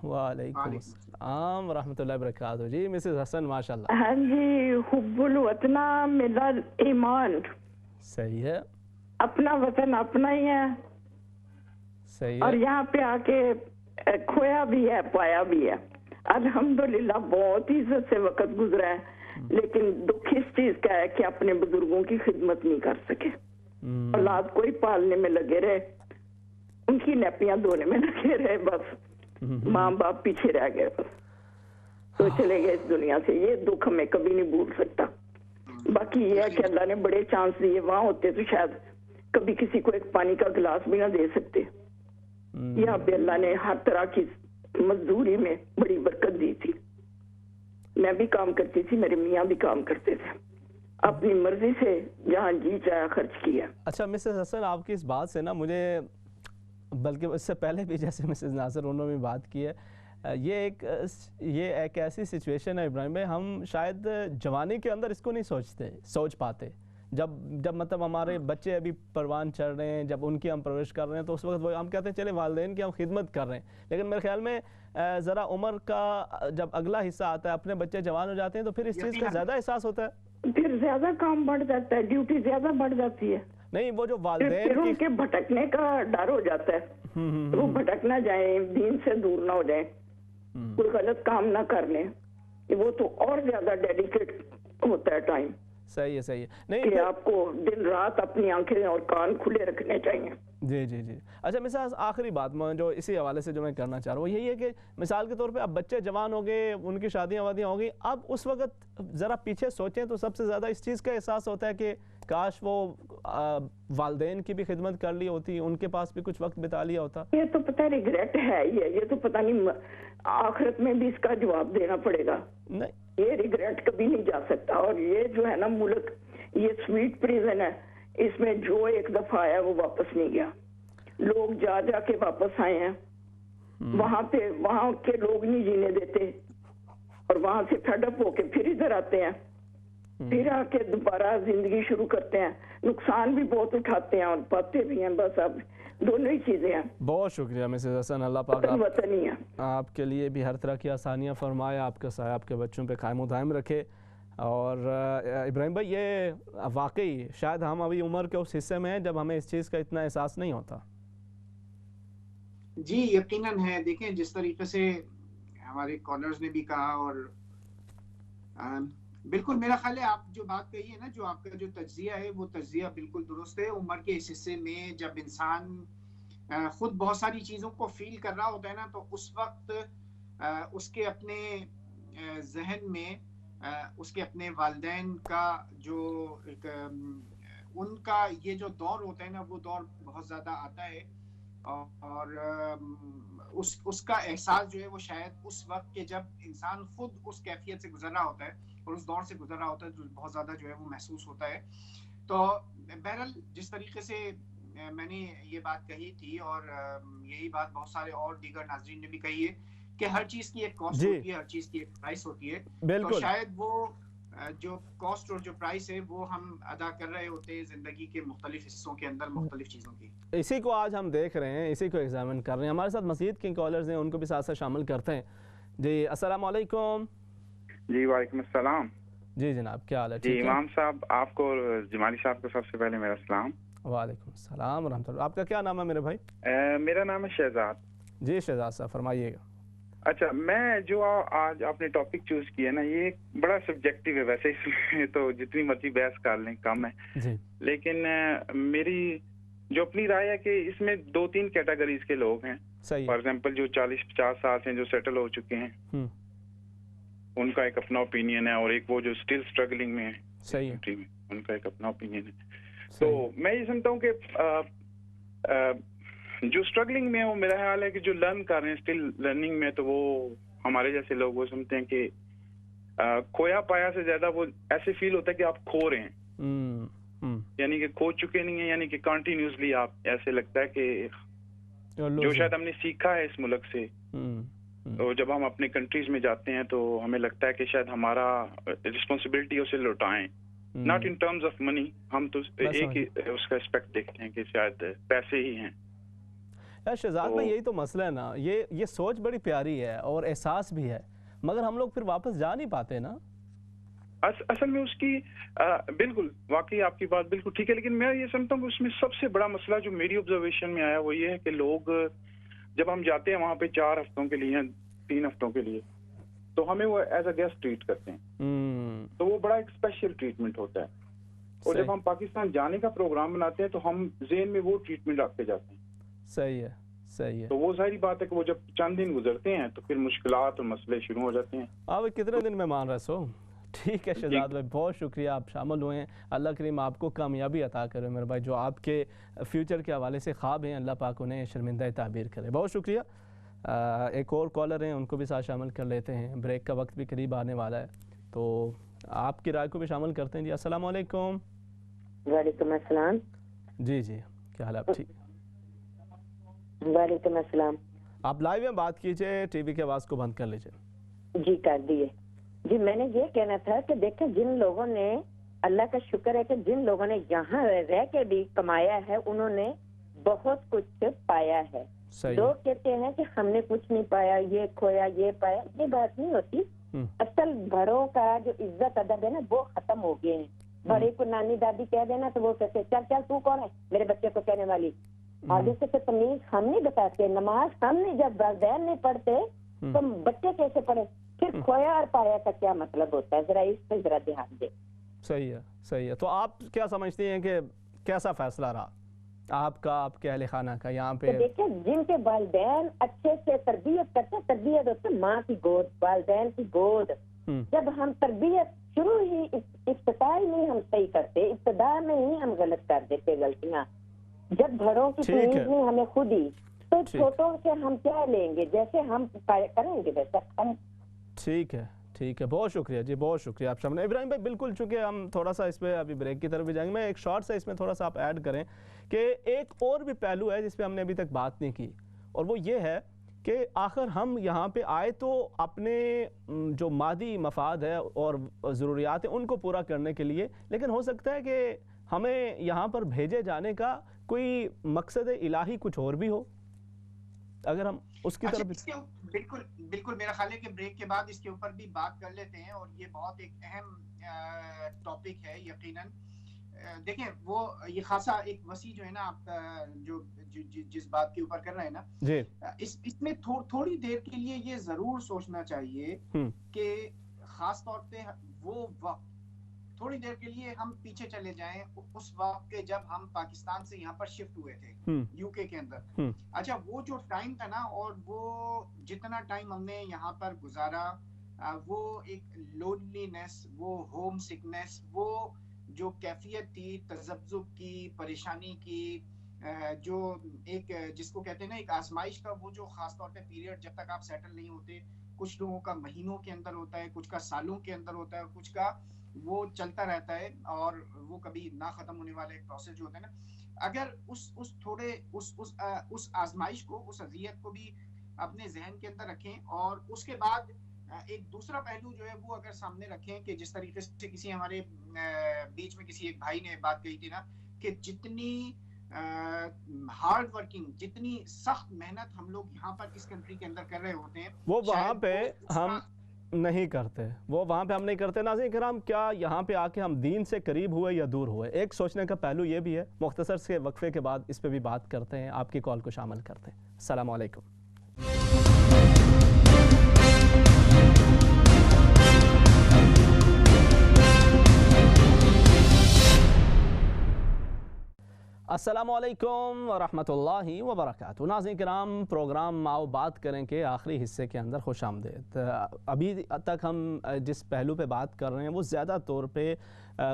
وعلیکم السلام ورحمۃ اللہ وبرکاتہ. جی مسز حسن ماشاءاللہ. ہاں جی، حب الوطن من الایمان. صحیح ہے. اپنا وطن اپنا ہی ہے. صحیح. اور یہاں پہ آ کے کھویا بھی ہے، پایا بھی ہے. الحمدللہ بہت عزت سے وقت گزرا ہے، لیکن دکھ اس چیز کا ہے کہ اپنے بزرگوں کی خدمت نہیں کر سکے. اولاد کو ہی پالنے میں لگے رہے، ان کی نیپیاں دھونے میں لگے رہے، بس ماں باپ پیچھے رہ گئے. بس تو چلے گئے اس دنیا سے. یہ دکھ ہمیں کبھی نہیں بھول سکتا. باقی یہ ہے کہ اللہ نے بڑے چانس دیے, وہاں ہوتے تو شاید کبھی کسی کو ایک پانی کا گلاس بھی نہ دے سکتے. یہاں پہ اللہ نے ہر طرح کی مزدوری میں بڑی برکت دی تھی. میں بھی کام کرتی تھی, میرے میاں بھی کام کرتے تھے, اپنی مرضی سے جہاں جی چاہا خرچ کیا. اچھا مسز حسن, آپ کی اس بات سے نا مجھے, بلکہ اس سے پہلے بھی جیسے مسز ناصر انہوں نے بھی بات کی ہے, یہ ایک ایسی سچویشن ہے ابراہیم بھائی, ہم شاید جوانی کے اندر اس کو نہیں سوچ پاتے. جب مطلب ہمارے بچے ابھی پروان چڑھ رہے ہیں, جب ان کی ہم پرورش کر رہے ہیں, تو اس وقت ہم کہتے ہیں چلے والدین کی ہم خدمت کر رہے ہیں. لیکن میرے خیال میں ذرا عمر کا جب اگلا حصہ آتا ہے, اپنے بچے جوان ہو جاتے ہیں, تو پھر اس چیز کا زیادہ احساس ہوتا ہے. پھر زیادہ کام بڑھ جاتا ہے, ڈیوٹی زیادہ بڑھ جاتی ہے. نہیں, وہ جو والدین ان کے بھٹکنے کا ڈر ہو جاتا ہے, وہ بھٹک نہ جائیں, دین سے دور نہ ہو جائیں, کوئی غلط کام نہ کر لیں. وہ تو اور زیادہ ڈیڈیکیٹ ہوتا ہے ٹائم. صحیح ہے, صحیح ہے. نہیں کہ آپ کو دن رات اپنی آنکھیں اور کان کھلے رکھنے چاہیے. جی جی جی. اچھا مثال آخری بات جو اسی حوالے سے جو میں کرنا چاہ رہا ہوں وہ یہی ہے کہ مثال کے طور پہ اب بچے جوان ہو گئے, ان کی شادیاں وادیاں ہو گئی, اب اس وقت ذرا پیچھے سوچیں تو سب سے زیادہ اس چیز کا احساس ہوتا ہے کہ کاش وہ والدین کی بھی خدمت کر لی ہوتی, ان کے پاس بھی کچھ وقت بتا لیا ہوتا. یہ تو پتہ ریگریٹ ہے ہی ہے, یہ تو پتہ نہیں آخرت میں بھی اس کا جواب دینا پڑے گا. نہیں, یہ ریگریٹ کبھی نہیں جا سکتا. اور یہ جو ہے نا ملک, یہ سویٹ پریزن ہے, اس میں جو ایک دفعہ آیا وہ واپس نہیں گیا. لوگ جا کے واپس آئے ہیں, وہاں کے لوگ نہیں جینے دیتے, اور وہاں سے فیڈ اپ ہو کے پھر ادھر آتے ہیں, پھر آ کے دوبارہ زندگی شروع کرتے ہیں. نقصان بھی بہت اٹھاتے ہیں اور پاتے بھی ہیں. بس اب دونوں ہی چیزیں ہیں. بہت شکریہ مسز حسن, اللہ پاک وطنی ہے آپ کے لیے بھی ہر طرح کی آسانیاں فرمائے, آپ کا سایہ آپ کے بچوں پہ قائم و دائم رکھے. اور ابراہیم بھائی, یہ واقعی شاید ہم ابھی عمر کے اس حصے میں ہیں جب ہمیں اس چیز کا اتنا احساس نہیں ہوتا. جی یقیناً ہے. دیکھیں جس طریقے سے ہمارے کالرز نے بھی کہا, اور بالکل میرا خیال ہے آپ جو بات کہی ہے نا, جو آپ کا جو تجزیہ ہے وہ تجزیہ بالکل درست ہے. عمر کے اس حصے میں جب انسان خود بہت ساری چیزوں کو فیل کر رہا ہوتا ہے نا, تو اس وقت اس کے اپنے ذہن میں اس کے اپنے والدین کا جو ان کا یہ جو دور ہوتا ہے نا, وہ دور بہت زیادہ آتا ہے. اور اس کا احساس جو ہے وہ شاید اس وقت کہ جب انسان خود اس کیفیت سے گزر رہا ہوتا ہے اور اس دور سے گزر رہا ہوتا ہے, جو بہت زیادہ جو ہے وہ محسوس ہوتا ہے. تو بہرحال جس طریقے سے میں نے یہ بات کہی تھی, اور یہی بات بہت سارے اور دیگر ناظرین نے بھی کہی ہے کہ ہر چیز کی ایک کاسٹ ہوتی ہے, ہر چیز کی ایک پرائس ہوتی ہے. تو شاید وہ جو کاسٹ اور جو پرائس ہے وہ ہم ادا کر رہے ہوتے ہیں زندگی کے مختلف حصوں کے اندر مختلف چیزوں کی. اسی کو آج ہم دیکھ رہے ہیں, اسی کو ایگزامن کر رہے ہیں. ہمارے ساتھ مزید کے کالرز ہیں, ان کو بھی ساتھ ساتھ شامل کرتے ہیں. جی السلام علیکم. جی وعلیکم السلام. جی جناب کیا حال ہے؟ جی امام صاحب, آپ کو جمالی صاحب کو سب سے پہلے میرا سلام. وعلیکم السلام ورحمۃ اللہ. آپ کا کیا نام ہے میرے بھائی؟ میرا نام ہے شہزاد. جی شہزاد صاحب فرمائیے گا. اچھا, میں جو آج آپ نے ٹاپک چوز کیا نا, یہ بڑا سبجیکٹو ہے. ویسے اس میں تو جتنی مرضی بحث کر لیں کم ہے جی, لیکن میری جو اپنی رائے ہے کہ اس میں 2-3 کیٹیگریز کے لوگ ہیں. فار ایگزامپل جو 40-50 سال سے جو سیٹل ہو چکے ہیں, ان کا ایک اپنا اوپینین ہے, اور ایک وہ جو اسٹل اسٹرگلنگ میں ہے کنٹری میں, ان کا ایک اپنا اوپینین ہے. تو میں یہ سمجھتا ہوں کہ جو اسٹرگلنگ میں ہے وہ میرا خیال ہے کہ جو لرن کر رہے ہیں اسٹل لرننگ میں, تو وہ ہمارے جیسے لوگ وہ سمجھتے ہیں کہ کھویا پایا سے زیادہ وہ ایسے فیل ہوتا ہے کہ آپ کھو رہے ہیں, یعنی کہ کھو چکے نہیں ہیں, یعنی کہ کنٹینیوسلی آپ ایسے لگتا ہے کہ جو شاید ہم نے سیکھا ہے اس ملک سے, تو جب ہم اپنے کنٹریز میں جاتے ہیں تو ہمیں لگتا ہے کہ شاید ہمارا رسپانسبلٹی اسے لوٹائیں, not in terms of money. ہم تو ایک ہی اس کا اسپیکٹ دیکھتے ہیں کہ شاید پیسے ہی ہیں. شہزاد میں یہی تو مسئلہ ہے نا, یہ سوچ بڑی پیاری ہے اور احساس بھی ہے, مگر ہم لوگ پھر واپس جا نہیں پاتے نا. اصل میں اس کی بالکل واقعی آپ کی بات بالکل ٹھیک ہے, لیکن میں یہ سمجھتا ہوں کہ اس میں سب سے بڑا مسئلہ جو میری آبزرویشن میں آیا وہ یہ ہے کہ لوگ جب ہم جاتے ہیں وہاں پہ 4 ہفتوں کے لیے 3 ہفتوں کے لیے, تو ہمیں وہ ایز اے گیسٹ ٹریٹ کرتے ہیں, تو وہ بڑا ایک اسپیشل ٹریٹمنٹ ہوتا ہے. اور جب ہم پاکستان جانے کا پروگرام بناتے ہیں تو ہم ذہن میں وہ ٹریٹمنٹ رکھتے جاتے ہیں. صحیح ہے, صحیح ہے. تو وہ ظاہری بات ہے کہ وہ جب چند دن گزرتے ہیں تو پھر مشکلات اور مسئلے شروع ہو جاتے ہیں. آپ کتنے دن میں مان رہے سو؟ ٹھیک ہے شہزاد بھائی، بہت شکریہ، آپ شامل ہوئے ہیں. اللہ کریم آپ کو کامیابی عطا کرے میرے بھائی. جو آپ کے فیوچر کے حوالے سے خواب ہیں اللہ پاک انہیں شرمندہ تعبیر کرے. بہت شکریہ. ایک اور کالر ہیں، ان کو بھی ساتھ شامل کر لیتے ہیں. بریک کا وقت بھی قریب آنے والا ہے تو آپ کی رائے کو بھی شامل کرتے ہیں. جی السلام علیکم. وعلیکم السلام. جی جی کیا حال ہے آپ؟ ٹھیک. وعلیکم السلام. آپ لائیو میں بات کیجئے، ٹی وی کی آواز کو بند کر لیجئے. جی کر دیے. جی میں نے یہ کہنا تھا کہ دیکھیں جن لوگوں نے، اللہ کا شکر ہے کہ جن لوگوں نے یہاں رہ کے بھی کمایا ہے انہوں نے بہت کچھ پایا ہے. لوگ کہتے ہیں کہ ہم نے کچھ نہیں پایا، یہ کھویا یہ پایا، یہ بات نہیں ہوتی. اصل بڑوں کا جو عزت ادب ہے نا وہ ختم ہو گئے ہیں. بڑے کو نانی دادی کہہ دینا تو وہ کہتے چل چل تو کون ہے میرے بچے کو کہنے والی. آگے سے تو تمیز ہم نہیں بتاتے. نماز ہم نہیں، جب والدین نہیں پڑھتے تو بچے کیسے پڑھے؟ پھر کھویا اور پایا کا کیا مطلب ہوتا ہے؟ ذرا اس پہ ذرا دھیان دیں. صحیح ہے صحیح ہے. تو آپ کیا سمجھتی ہیں کہ کیسا فیصلہ رہا آپ کا، آپ کے اہل خانہ کا یہاں پہ؟ دیکھیں جن کے والدین اچھے سے تربیت کرتے، تربیت ہوتی ہے ماں کی گود، والدین کی گود. جب ہم تربیت شروع ہی ابتدائی میں ہم صحیح کرتے، ابتدا میں ہی ہم غلط کر دیتے غلطیاں. جب بڑوں کی تمیز نہیں ہمیں خود ہی، تو چھوٹوں سے ہم کیا لیں گے؟ جیسے ہم کریں گے ویسا ہم. ٹھیک ہے ٹھیک ہے، بہت شکریہ جی، بہت شکریہ آپ شامل. ابراہیم بھائی بالکل، چونکہ ہم تھوڑا سا اس پہ ابھی بریک کی طرف بھی جائیں گے، میں ایک شارٹ سا اس میں تھوڑا سا آپ ایڈ کریں کہ ایک اور بھی پہلو ہے جس پہ ہم نے ابھی تک بات نہیں کی، اور وہ یہ ہے کہ آخر ہم یہاں پہ آئے تو اپنے جو مادی مفاد ہے اور ضروریات ہیں ان کو پورا کرنے کے لیے، لیکن ہو سکتا ہے کہ ہمیں یہاں پر بھیجے جانے کا کوئی مقصد الہی کچھ اور بھی ہو. اگر ہم اس کی طرف بالکل بالکل میرا خیال ہے کہ بریک کے بعد اس کے اوپر بھی بات کر لیتے ہیں، اور یہ بہت ایک اہم ٹاپک ہے یقیناً. دیکھیں وہ یہ خاصا ایک وسیع جو ہے نا آپ جو جس بات کے اوپر کر رہے ہیں نا جی، اس میں تھوڑی دیر کے لیے یہ ضرور سوچنا چاہیے کہ خاص طور پہ وہ وقت، تھوڑی دیر کے لیے ہم پیچھے چلے جائیں اس وقت کے جب ہم پاکستان سے یہاں پر شفٹ ہوئے تھے یو کے اندر. اچھا وہ جو ٹائم تھا نا، اور وہ جتنا ٹائم ہم نے یہاں پر گزارا، وہ ایک لونلینس، وہ ہوم سکنس، وہ جو کیفیت تھی تذبذب کی، پریشانی کی، جو ایک جس کو کہتے ہیں نا ایک آزمائش کا وہ جو خاص طور پہ پیریڈ جب تک آپ سیٹل نہیں ہوتے، کچھ لوگوں کا مہینوں کے اندر ہوتا ہے، کچھ کا سالوں کے اندر ہوتا ہے، کچھ کا وہ چلتا رہتا ہے، اور وہ کبھی نہ ختم ہونے والا ایک پروسیس جو ہوتا ہے نا. اگر اس آزمائش کو، اس اذیت کو بھی اپنے ذہن کے اندر رکھیں، اور اس کے بعد ایک دوسرا پہلو جو ہے وہ اگر سامنے رکھیں کہ جس طریقے سے کسی ہمارے بیچ میں کسی ایک بھائی نے بات کہی تھی نا کہ جتنی ہارڈ ورکنگ، جتنی سخت محنت ہم لوگ یہاں پر اس کنٹری کے اندر کر رہے ہوتے ہیں وہ وہاں پہ ہم نہیں کرتے، وہ وہاں پہ ہم نہیں کرتے. ناظرین کرام، کیا یہاں پہ آ کے ہم دین سے قریب ہوئے یا دور ہوئے؟ ایک سوچنے کا پہلو یہ بھی ہے. مختصر سے وقفے کے بعد اس پہ بھی بات کرتے ہیں، آپ کی کال کو شامل کرتے ہیں. السلام علیکم. السلام علیکم ورحمۃ اللہ وبرکاتہ. ناظرین کرام، پروگرام آؤ بات کریں کے آخری حصے کے اندر خوش آمدید. ابھی تک ہم جس پہلو پہ بات کر رہے ہیں وہ زیادہ طور پہ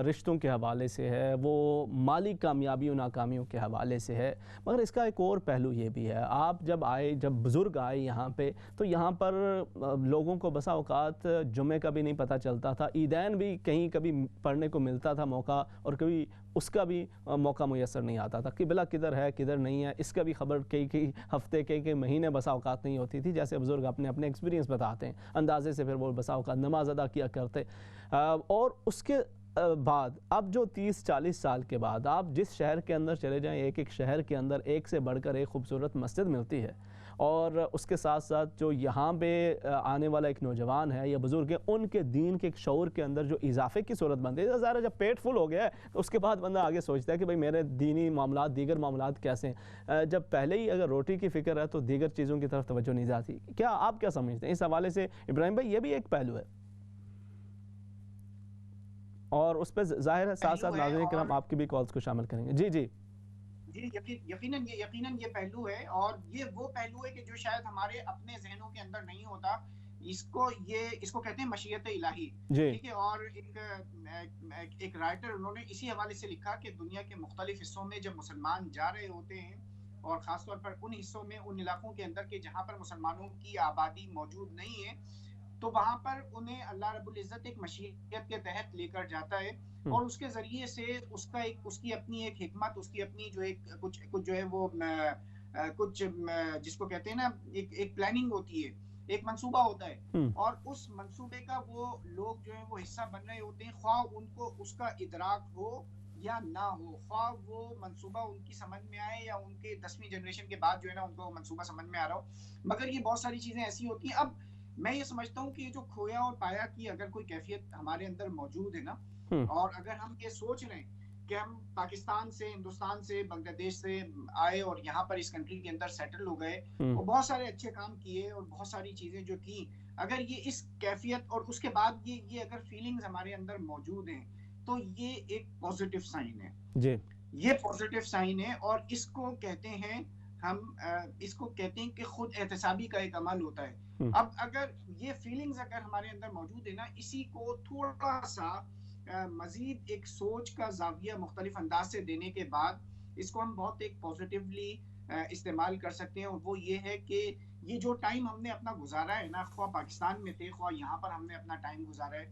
رشتوں کے حوالے سے ہے، وہ مالی کامیابیوں ناکامیوں کے حوالے سے ہے، مگر اس کا ایک اور پہلو یہ بھی ہے. آپ جب آئے، جب بزرگ آئے یہاں پہ، تو یہاں پر لوگوں کو بسا اوقات جمعے کا بھی نہیں پتہ چلتا تھا، عیدین بھی کہیں کبھی پڑھنے کو ملتا تھا موقع، اور کبھی اس کا بھی موقع میسر نہیں آتا تھا. قبلہ کدھر ہے کدھر نہیں ہے اس کا بھی خبر کئی ہفتے کئی مہینے بسا اوقات نہیں ہوتی تھی. جیسے بزرگ اپنے ایکسپیرینس بتاتے ہیں، اندازے سے پھر وہ بسا اوقات نماز ادا کیا کرتے. اور اس کے بعد اب جو 30-40 سال کے بعد آپ جس شہر کے اندر چلے جائیں، ایک شہر کے اندر ایک سے بڑھ کر ایک خوبصورت مسجد ملتی ہے، اور اس کے ساتھ ساتھ جو یہاں پہ آنے والا ایک نوجوان ہے یا بزرگ ہے، ان کے دین کے ایک شعور کے اندر جو اضافے کی صورت بنتی ہے. ظاہر ہے جب پیٹ فل ہو گیا ہے تو اس کے بعد بندہ آگے سوچتا ہے کہ بھئی میرے دینی معاملات، دیگر معاملات کیسے ہیں. جب پہلے ہی اگر روٹی کی فکر ہے تو دیگر چیزوں کی طرف توجہ نہیں جاتی. کیا آپ کیا سمجھتے ہیں اس حوالے سے ابراہیم بھائی؟ یہ بھی ایک پہلو ہے، اور اس پہ ظاہر ہے ساتھ ساتھ ناظرین کرام آپ کی بھی کالز کو شامل کریں گے. جی جی جی یقیناً یہ پہلو ہے، اور یہ وہ پہلو ہے کہ جو شاید ہمارے اپنے ذہنوں کے اندر نہیں ہوتا. اس کو کہتے ہیں مشیت الہی، ٹھیک ہے. اور ایک رائٹر انہوں نے اسی حوالے سے لکھا کہ دنیا کے مختلف حصوں میں جب مسلمان جا رہے ہوتے ہیں، اور خاص طور پر ان حصوں میں، ان علاقوں کے اندر کہ جہاں پر مسلمانوں کی آبادی موجود نہیں ہے، تو وہاں پر انہیں اللہ رب العزت ایک مشیت کے تحت لے کر جاتا ہے، اور اس کے ذریعے سے اس کی اپنی ایک حکمت، اس کی اپنی جو ایک کچھ جو ہے وہ کچھ جس کو کہتے ہیں نا ایک پلاننگ ہوتی ہے، ایک منصوبہ ہوتا ہے، اور اس منصوبے کا وہ لوگ جو ہیں وہ حصہ بن رہے ہوتے ہیں، خواہ ان کو اس کا ادراک ہو یا نہ ہو، خواہ وہ منصوبہ ان کی سمجھ میں آئے یا ان کے 10ویں جنریشن کے بعد جو ہے نا ان کو منصوبہ سمجھ میں آ رہا ہو. مگر یہ بہت ساری چیزیں ایسی ہوتی ہیں. اب میں یہ سمجھتا ہوں کہ یہ جو کھویا اور پایا کی اگر کوئی کیفیت ہمارے اندر موجود ہے نا، اور اگر ہم یہ سوچ رہے ہیں کہ ہم پاکستان سے، ہندوستان سے، بنگلہ دیش سے آئے اور یہاں پر اس کنٹری کے اندر سیٹل ہو گئے، اور بہت سارے اچھے کام کیے اور بہت ساری چیزیں جو کی، اگر یہ اس کیفیت اور اس کے بعد یہ اگر فیلنگز ہمارے اندر موجود ہیں تو یہ ایک پازیٹیو سائن ہے. جی یہ پازیٹیو سائن ہے، اور اس کو کہتے ہیں کہ خود احتسابی کا ایک عمل ہوتا ہے. اب اگر یہ فیلنگز اگر ہمارے اندر موجود ہے نا، اسی کو تھوڑا سا مزید ایک سوچ کا زاویہ مختلف انداز سے دینے کے بعد اس کو ہم بہت ایک پازیٹیولی استعمال کر سکتے ہیں. اور وہ یہ ہے کہ یہ جو ٹائم ہم نے اپنا گزارا ہے نا، خواہ پاکستان میں تھے خواہ یہاں پر ہم نے اپنا ٹائم گزارا ہے،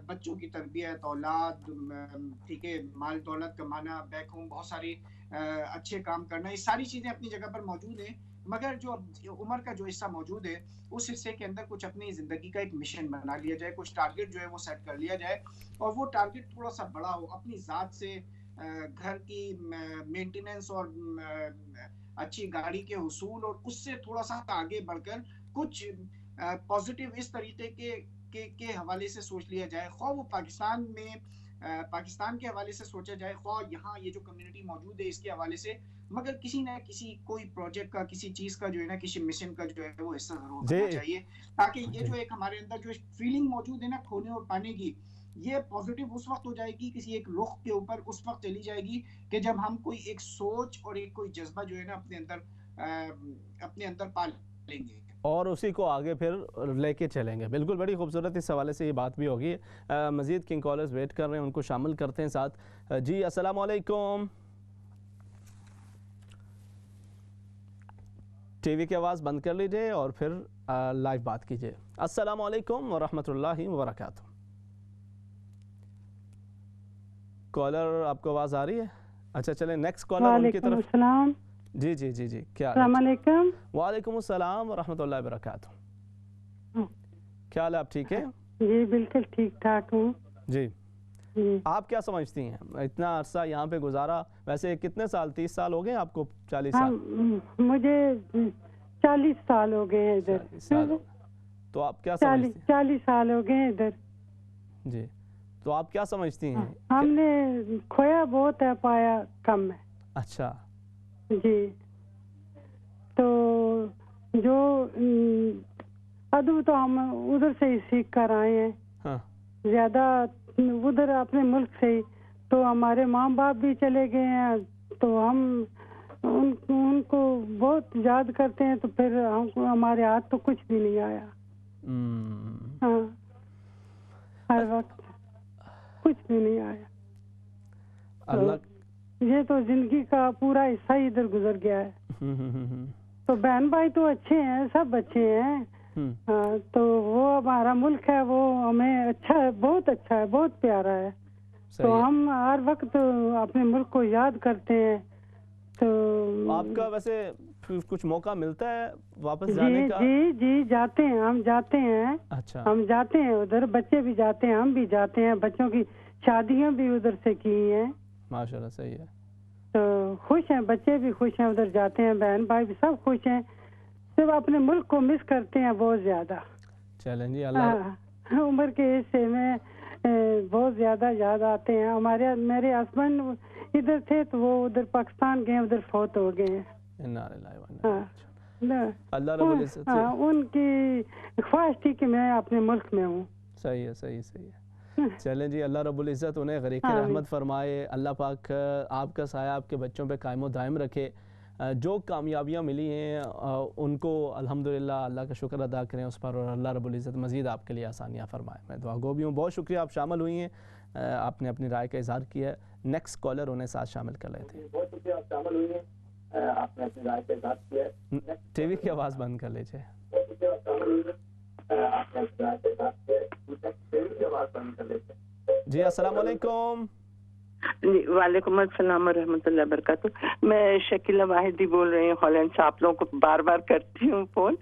بچوں کی تربیت، اولاد، ٹھیک ہے، مال دولت کمانا، بیک ہوم بہت ساری اچھے کام کرنا، یہ ساری چیزیں اپنی جگہ پر موجود ہیں. مگر جو عمر کا جو حصہ موجود ہے، اس حصے کے اندر کچھ اپنی زندگی کا ایک مشن بنا لیا جائے، کچھ ٹارگٹ جو ہے وہ سیٹ کر لیا جائے، اور وہ ٹارگٹ تھوڑا سا بڑا ہو. اپنی ذات سے گھر کی مینٹیننس اور اچھی گاڑی کے حصول، اور اس سے تھوڑا سا آگے بڑھ کر کچھ پازیٹیو اس طریقے کے حوالے سے سوچ لیا جائے، خواہ وہ پاکستان کے حوالے سے سوچا جائے، خواہ یہاں یہ جو کمیونٹی موجود ہے اس کے حوالے سے، مگر کسی نہ کسی کوئی پروجیکٹ کا، کسی چیز کا جو ہے نا، کسی مشن کا جو ہے وہ حصہ ضرور ہونا چاہیے، تاکہ یہ جو ایک ہمارے اندر جو فیلنگ موجود ہے نا کھونے اور پانے کی، یہ پازیٹیو اس وقت ہو جائے گی، کسی ایک رخ کے اوپر اس وقت چلی جائے گی کہ جب ہم کوئی ایک سوچ اور ایک کوئی جذبہ جو ہے نا اپنے اندر پال لیں گے، اور اسی کو آگے پھر لے کے چلیں گے. بالکل بڑی خوبصورت اس حوالے سے یہ بات بھی ہوگی. مزید کنگ کالرز ویٹ کر رہے ہیں، ان کو شامل کرتے ہیں ساتھ. جی السلام علیکم. ٹی وی کی آواز بند کر لیجئے اور پھر لائیو بات کیجئے. السلام علیکم ورحمۃ اللہ وبرکاتہ. کالر آپ کو آواز آ رہی ہے؟ اچھا چلیں نیکسٹ کالر ان کی طرف. وعلیکم السلام. جی جی جی جی کیا السلام علیکم. وعلیکم السلام ورحمۃ اللہ وبرکاتہ. کیا حال ہے؟ آپ ٹھیک ہیں؟ جی بالکل ٹھیک ٹھاک ہوں. جی آپ کیا سمجھتی ہیں؟ اتنا عرصہ یہاں پہ گزارا، ویسے کتنے سال، 30 سال ہو گئے آپ کو؟ 40 سال؟ مجھے 40 سال ہو گئے ہیں ادھر. تو آپ کیا سمجھتی ہیں؟ 40 سال ہو گئے ہیں ادھر. جی تو آپ کیا سمجھتی ہیں؟ ہم نے کھویا بہت ہے، پایا کم ہے. اچھا جی. تو جو ادب تو ہم ادھر سے ہی سیکھ کر آئے ہیں، زیادہ ادھر اپنے ملک سے ہی. تو ہمارے ماں باپ بھی چلے گئے ہیں، تو ہم ان کو بہت یاد کرتے ہیں. تو پھر ہمارے ہاتھ تو کچھ بھی نہیں آیا. ہاں ہر وقت کچھ بھی نہیں آیا. یہ تو زندگی کا پورا حصہ ہی ادھر گزر گیا ہے. تو بہن بھائی تو اچھے ہیں، سب اچھے ہیں. تو وہ ہمارا ملک ہے، وہ ہمیں اچھا ہے، بہت اچھا ہے، بہت پیارا ہے. تو ہم ہر وقت اپنے ملک کو یاد کرتے ہیں. تو آپ کا ویسے کچھ موقع ملتا ہے واپس جانے کا؟ جی جی جاتے ہیں، ہم جاتے ہیں. اچھا ہم جاتے ہیں ادھر، بچے بھی جاتے ہیں، ہم بھی جاتے ہیں. بچوں کی شادیاں بھی ادھر سے کی ہیں. ماشاءاللہ صحیح ہے. تو خوش ہیں، بچے بھی خوش ہیں، ادھر جاتے ہیں، بہن بھائی بھی سب خوش ہیں. صرف اپنے ملک کو مس کرتے ہیں بہت زیادہ. چلیں جی اللہ عمر کے حصے میں بہت زیادہ یاد آتے ہیں. میرے ہسبینڈ ادھر تھے تو وہ ادھر پاکستان گئے، ادھر فوت ہو گئے ہیں. اللہ رب العزت ان کی خواہش تھی کہ میں اپنے ملک میں ہوں. صحیح ہے صحیح صحیح ہے. چلیں جی، اللہ رب العزت انہیں غریق رحمت فرمائے، اللہ پاک آپ کا سایہ آپ کے بچوں پہ قائم و دائم رکھے، جو کامیابیاں ملی ہیں ان کو الحمدللہ اللہ کا شکر ادا کریں اس پر، اور اللہ رب العزت مزید آپ کے لیے آسانیاں فرمائے۔ میں دعا گو بھی ہوں، بہت شکریہ آپ شامل ہوئی ہیں، آپ نے اپنی رائے کا اظہار کیا ہے۔ نیکسٹ کالر انہیں ساتھ شامل کر لیتے ہیں۔ بہت شکریہ آپ شامل ہوئی ہیں، آپ نے اپنی رائے کا اظہار کیا ہے۔ ٹی وی کی آواز بند کر لیجیے۔ بہت شکریہ آپ شامل ہوئی ہیں، آپ نے اپنی رائے کا اظہار کیا ہے۔ ٹی وی کی آواز بند کر لیتے ہیں۔ جی السلام علیکم۔ جی وعلیکم السلام ورحمۃ اللہ وبرکاتہ۔ میں شکیلہ واحدی بول رہی ہوں ہالینڈ سے، آپ لوگوں کو بار بار کرتی ہوں فون۔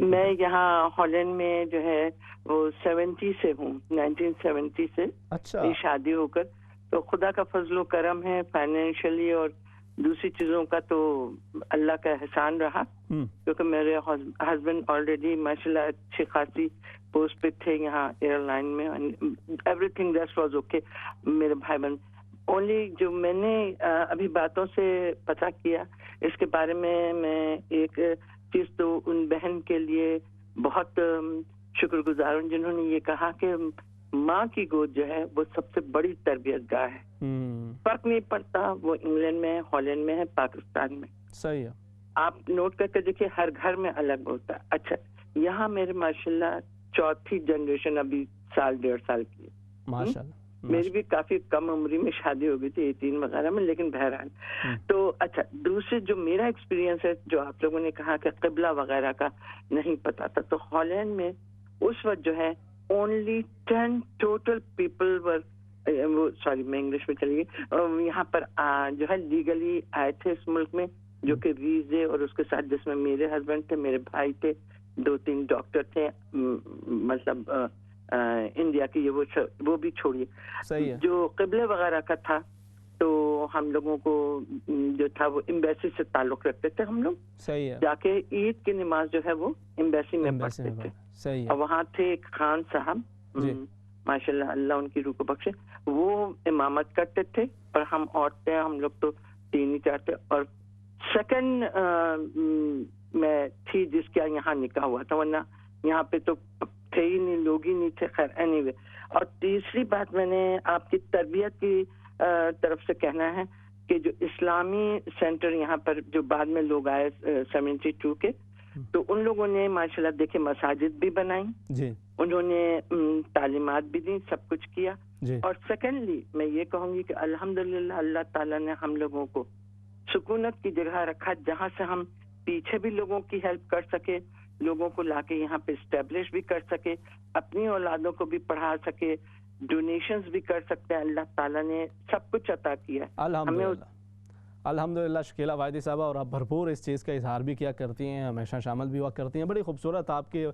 میں یہاں ہالینڈ میں جو ہے وہ 70 سے ہوں، 1970 سے شادی ہو کر، تو خدا کا فضل و کرم ہے فائنینشلی اور دوسری چیزوں کا تو اللہ کا احسان رہا، کیونکہ میرے ہسبینڈ آلریڈی ماشاء اللہ اچھی خاصی پوسٹ پہ تھے یہاں ایئر لائن میں، every thing that was okay. میرے بھائی بہن اونلی جو میں نے ابھی باتوں سے پتہ کیا اس کے بارے میں ایک چیز تو ان بہن کے لیے بہت شکر گزار ہوں جنہوں نے یہ کہا کہ ماں کی گود جو ہے وہ سب سے بڑی تربیت گاہ ہے، فرق نہیں پڑتا وہ انگلینڈ میں ہے، ہالینڈ میں ہے، پاکستان میں۔ صحیح ہے، آپ نوٹ کر کے دیکھیے ہر گھر میں الگ ہوتا ہے۔ اچھا یہاں میرے ماشاءاللہ چوتھی جنریشن ابھی سال 1.5 سال کی ہے، ماشاءاللہ۔ میری بھی کافی کم عمری میں شادی ہو گئی تھی 18 وغیرہ میں، لیکن بہرحال تو اچھا دوسرے جو میرا ایکسپیرینس ہے، جو آپ لوگوں نے کہا کہ قبلہ وغیرہ کا نہیں پتا تھا، تو ہالینڈ میں اس وقت جو ہے only 10 total people were sorry میں انگلش میں چلی گئی، یہاں پر جو ہے لیگلی آئے تھے اس ملک میں، جو کہ ویزے اور اس کے ساتھ جس میں میرے ہسبینڈ تھے، میرے بھائی تھے، 2-3 ڈاکٹر تھے، مطلب انڈیا کی، وہ بھی چھوڑیے۔ جو قبلے وغیرہ کا تھا تو ہم لوگوں کو جو تھا وہ ایمبیسی سے تعلق رکھتے تھے، ہم لوگ جا کے عید کی نماز جو ہے وہ ایمبیسی میں پڑھتے تھے، اور وہاں تھے ایک خان صاحب ماشاء اللہ اللہ ان کی روح کو بخشے، وہ امامت کرتے تھے، پر ہم عورتیں ہم لوگ تو 3 ہی 4 تھے، اور سیکنڈ میں تھی جس کا یہاں نکاح ہوا تھا، ورنہ یہاں پہ تو تھے ہی نہیں، لوگ ہی نہیں تھے۔ خیر اینی وے، اور تیسری بات میں نے آپ کی تربیت کی طرف سے کہنا ہے کہ جو اسلامی سینٹر یہاں پر جو بعد میں لوگ آئے 72 کے، تو ان لوگوں نے ماشاءاللہ دیکھے مساجد بھی بنائی، انہوں نے تعلیمات بھی دی، سب کچھ کیا، اور سیکنڈلی میں یہ کہوں گی کہ الحمدللہ اللہ تعالیٰ نے ہم لوگوں کو سکونت کی جگہ رکھا، جہاں سے ہم پیچھے بھی لوگوں کی ہیلپ کر سکے، لوگوں کو لا کے یہاں پہ اسٹیبلش بھی کر سکے، اپنی اولادوں کو بھی پڑھا سکے، ڈونیشنز بھی کر سکتے ہیں۔ اللہ تعالیٰ نے سب کچھ عطا کیا ہے الحمدللہ۔ شکیلہ واحدی صاحبہ، اور آپ بھرپور اس چیز کا اظہار بھی کیا کرتی ہیں، ہمیشہ شامل بھی ہوا کرتی ہیں، بڑی خوبصورت آپ کی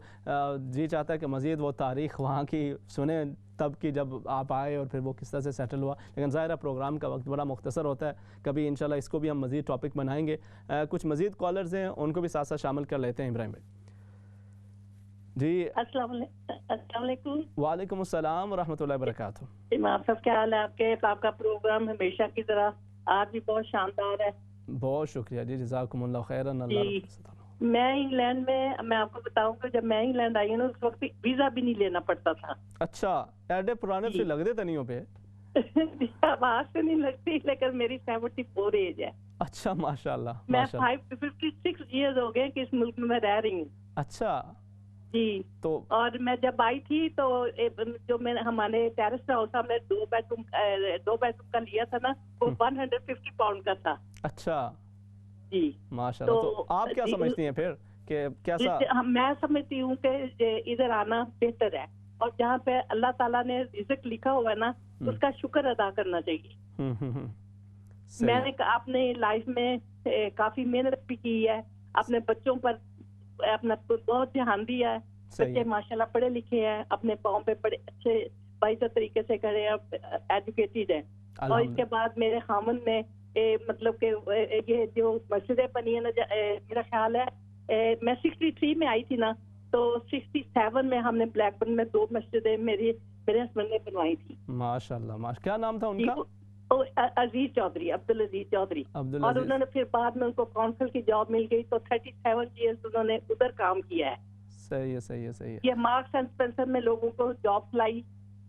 جی چاہتا ہے کہ مزید وہ تاریخ وہاں کی سنیں، تب کی جب آپ آئے اور پھر وہ کس طرح سے سیٹل ہوا، لیکن ظاہر ہے پروگرام کا وقت بڑا مختصر ہوتا ہے، کبھی انشاءاللہ اس کو بھی ہم مزید ٹاپک بنائیں گے۔ کچھ مزید کالرز ہیں، ان کو بھی ساتھ ساتھ شامل کر لیتے ہیں۔ ابراہیم بھائی جی السلام علیکم۔ وعلیکم السلام ورحمۃ اللہ وبرکاتہ۔ امام صاحب کیا حال ہے آپ کے؟ آپ کا پروگرام ہمیشہ کی طرح آج بھی بہت شاندار ہے۔ بہت شکریہ جی، جزاکم اللہ خیرا۔ میں انگلینڈ میں آپ کو بتاؤں کہ جب میں انگلینڈ آئی ہوں اس وقت ویزا بھی نہیں لینا پڑتا تھا۔ اچھا، ایڈے پرانے سے لگ دے تنیوں پہ؟ آواز سے نہیں لگتی، لیکن میری 74 ایج ہے۔ اچھا ماشاء اللہ۔ میں 56 ایئرز ہو گئے کہ اس ملک میں رہ رہی ہوں۔ اچھا جی، تو اور میں جب آئی تھی تو جو میں ہمارے ٹیرس ہاؤس ہم نے 2 بیڈ روم کا لیا تھا نا، وہ 150 پاؤنڈ کا تھا۔ اچھا جی ماشاءاللہ۔ تو آپ کیا سمجھتی ہیں پھر کہ کیسا؟ میں سمجھتی ہوں کہ ادھر آنا بہتر ہے، اور جہاں پہ اللہ تعالیٰ نے رزق لکھا ہوا ہے نا اس کا شکر ادا کرنا چاہیے۔ میں نے اپنے لائف میں کافی محنت بھی کی ہے، اپنے بچوں پر اپنا بہت دھیان دیا ہے، بچے ماشاءاللہ پڑھے لکھے ہیں، اپنے پاؤں پہ بڑے اچھے باعث طریقے سے کھڑے ہیں، ایجوکیٹڈ ہیں، اور اس کے بعد میرے خامن نے مطلب کہ یہ جو مسجدیں بنی ہیں نا، میرا خیال ہے میں 63 میں آئی تھی نا، تو 67 میں ہم نے بلیک برن میں 2 مسجدیں میرے ہسبینڈ نے بنوائی تھی۔ ماشاءاللہ۔ کیا نام تھا ان کا؟ عزیز چودھری، عبدالعزیز چودھری، اور انہوں نے پھر بعد میں ان کو کونسل کی جاب مل گئی تو 37 ایئرز انہوں نے ادھر کام کیا ہے۔ صحیح ہے، صحیح ہے، صحیح ہے۔ یہ مارکس اینڈ اسپینسر میں لوگوں کو جاب لائی،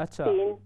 3,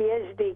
PhD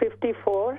54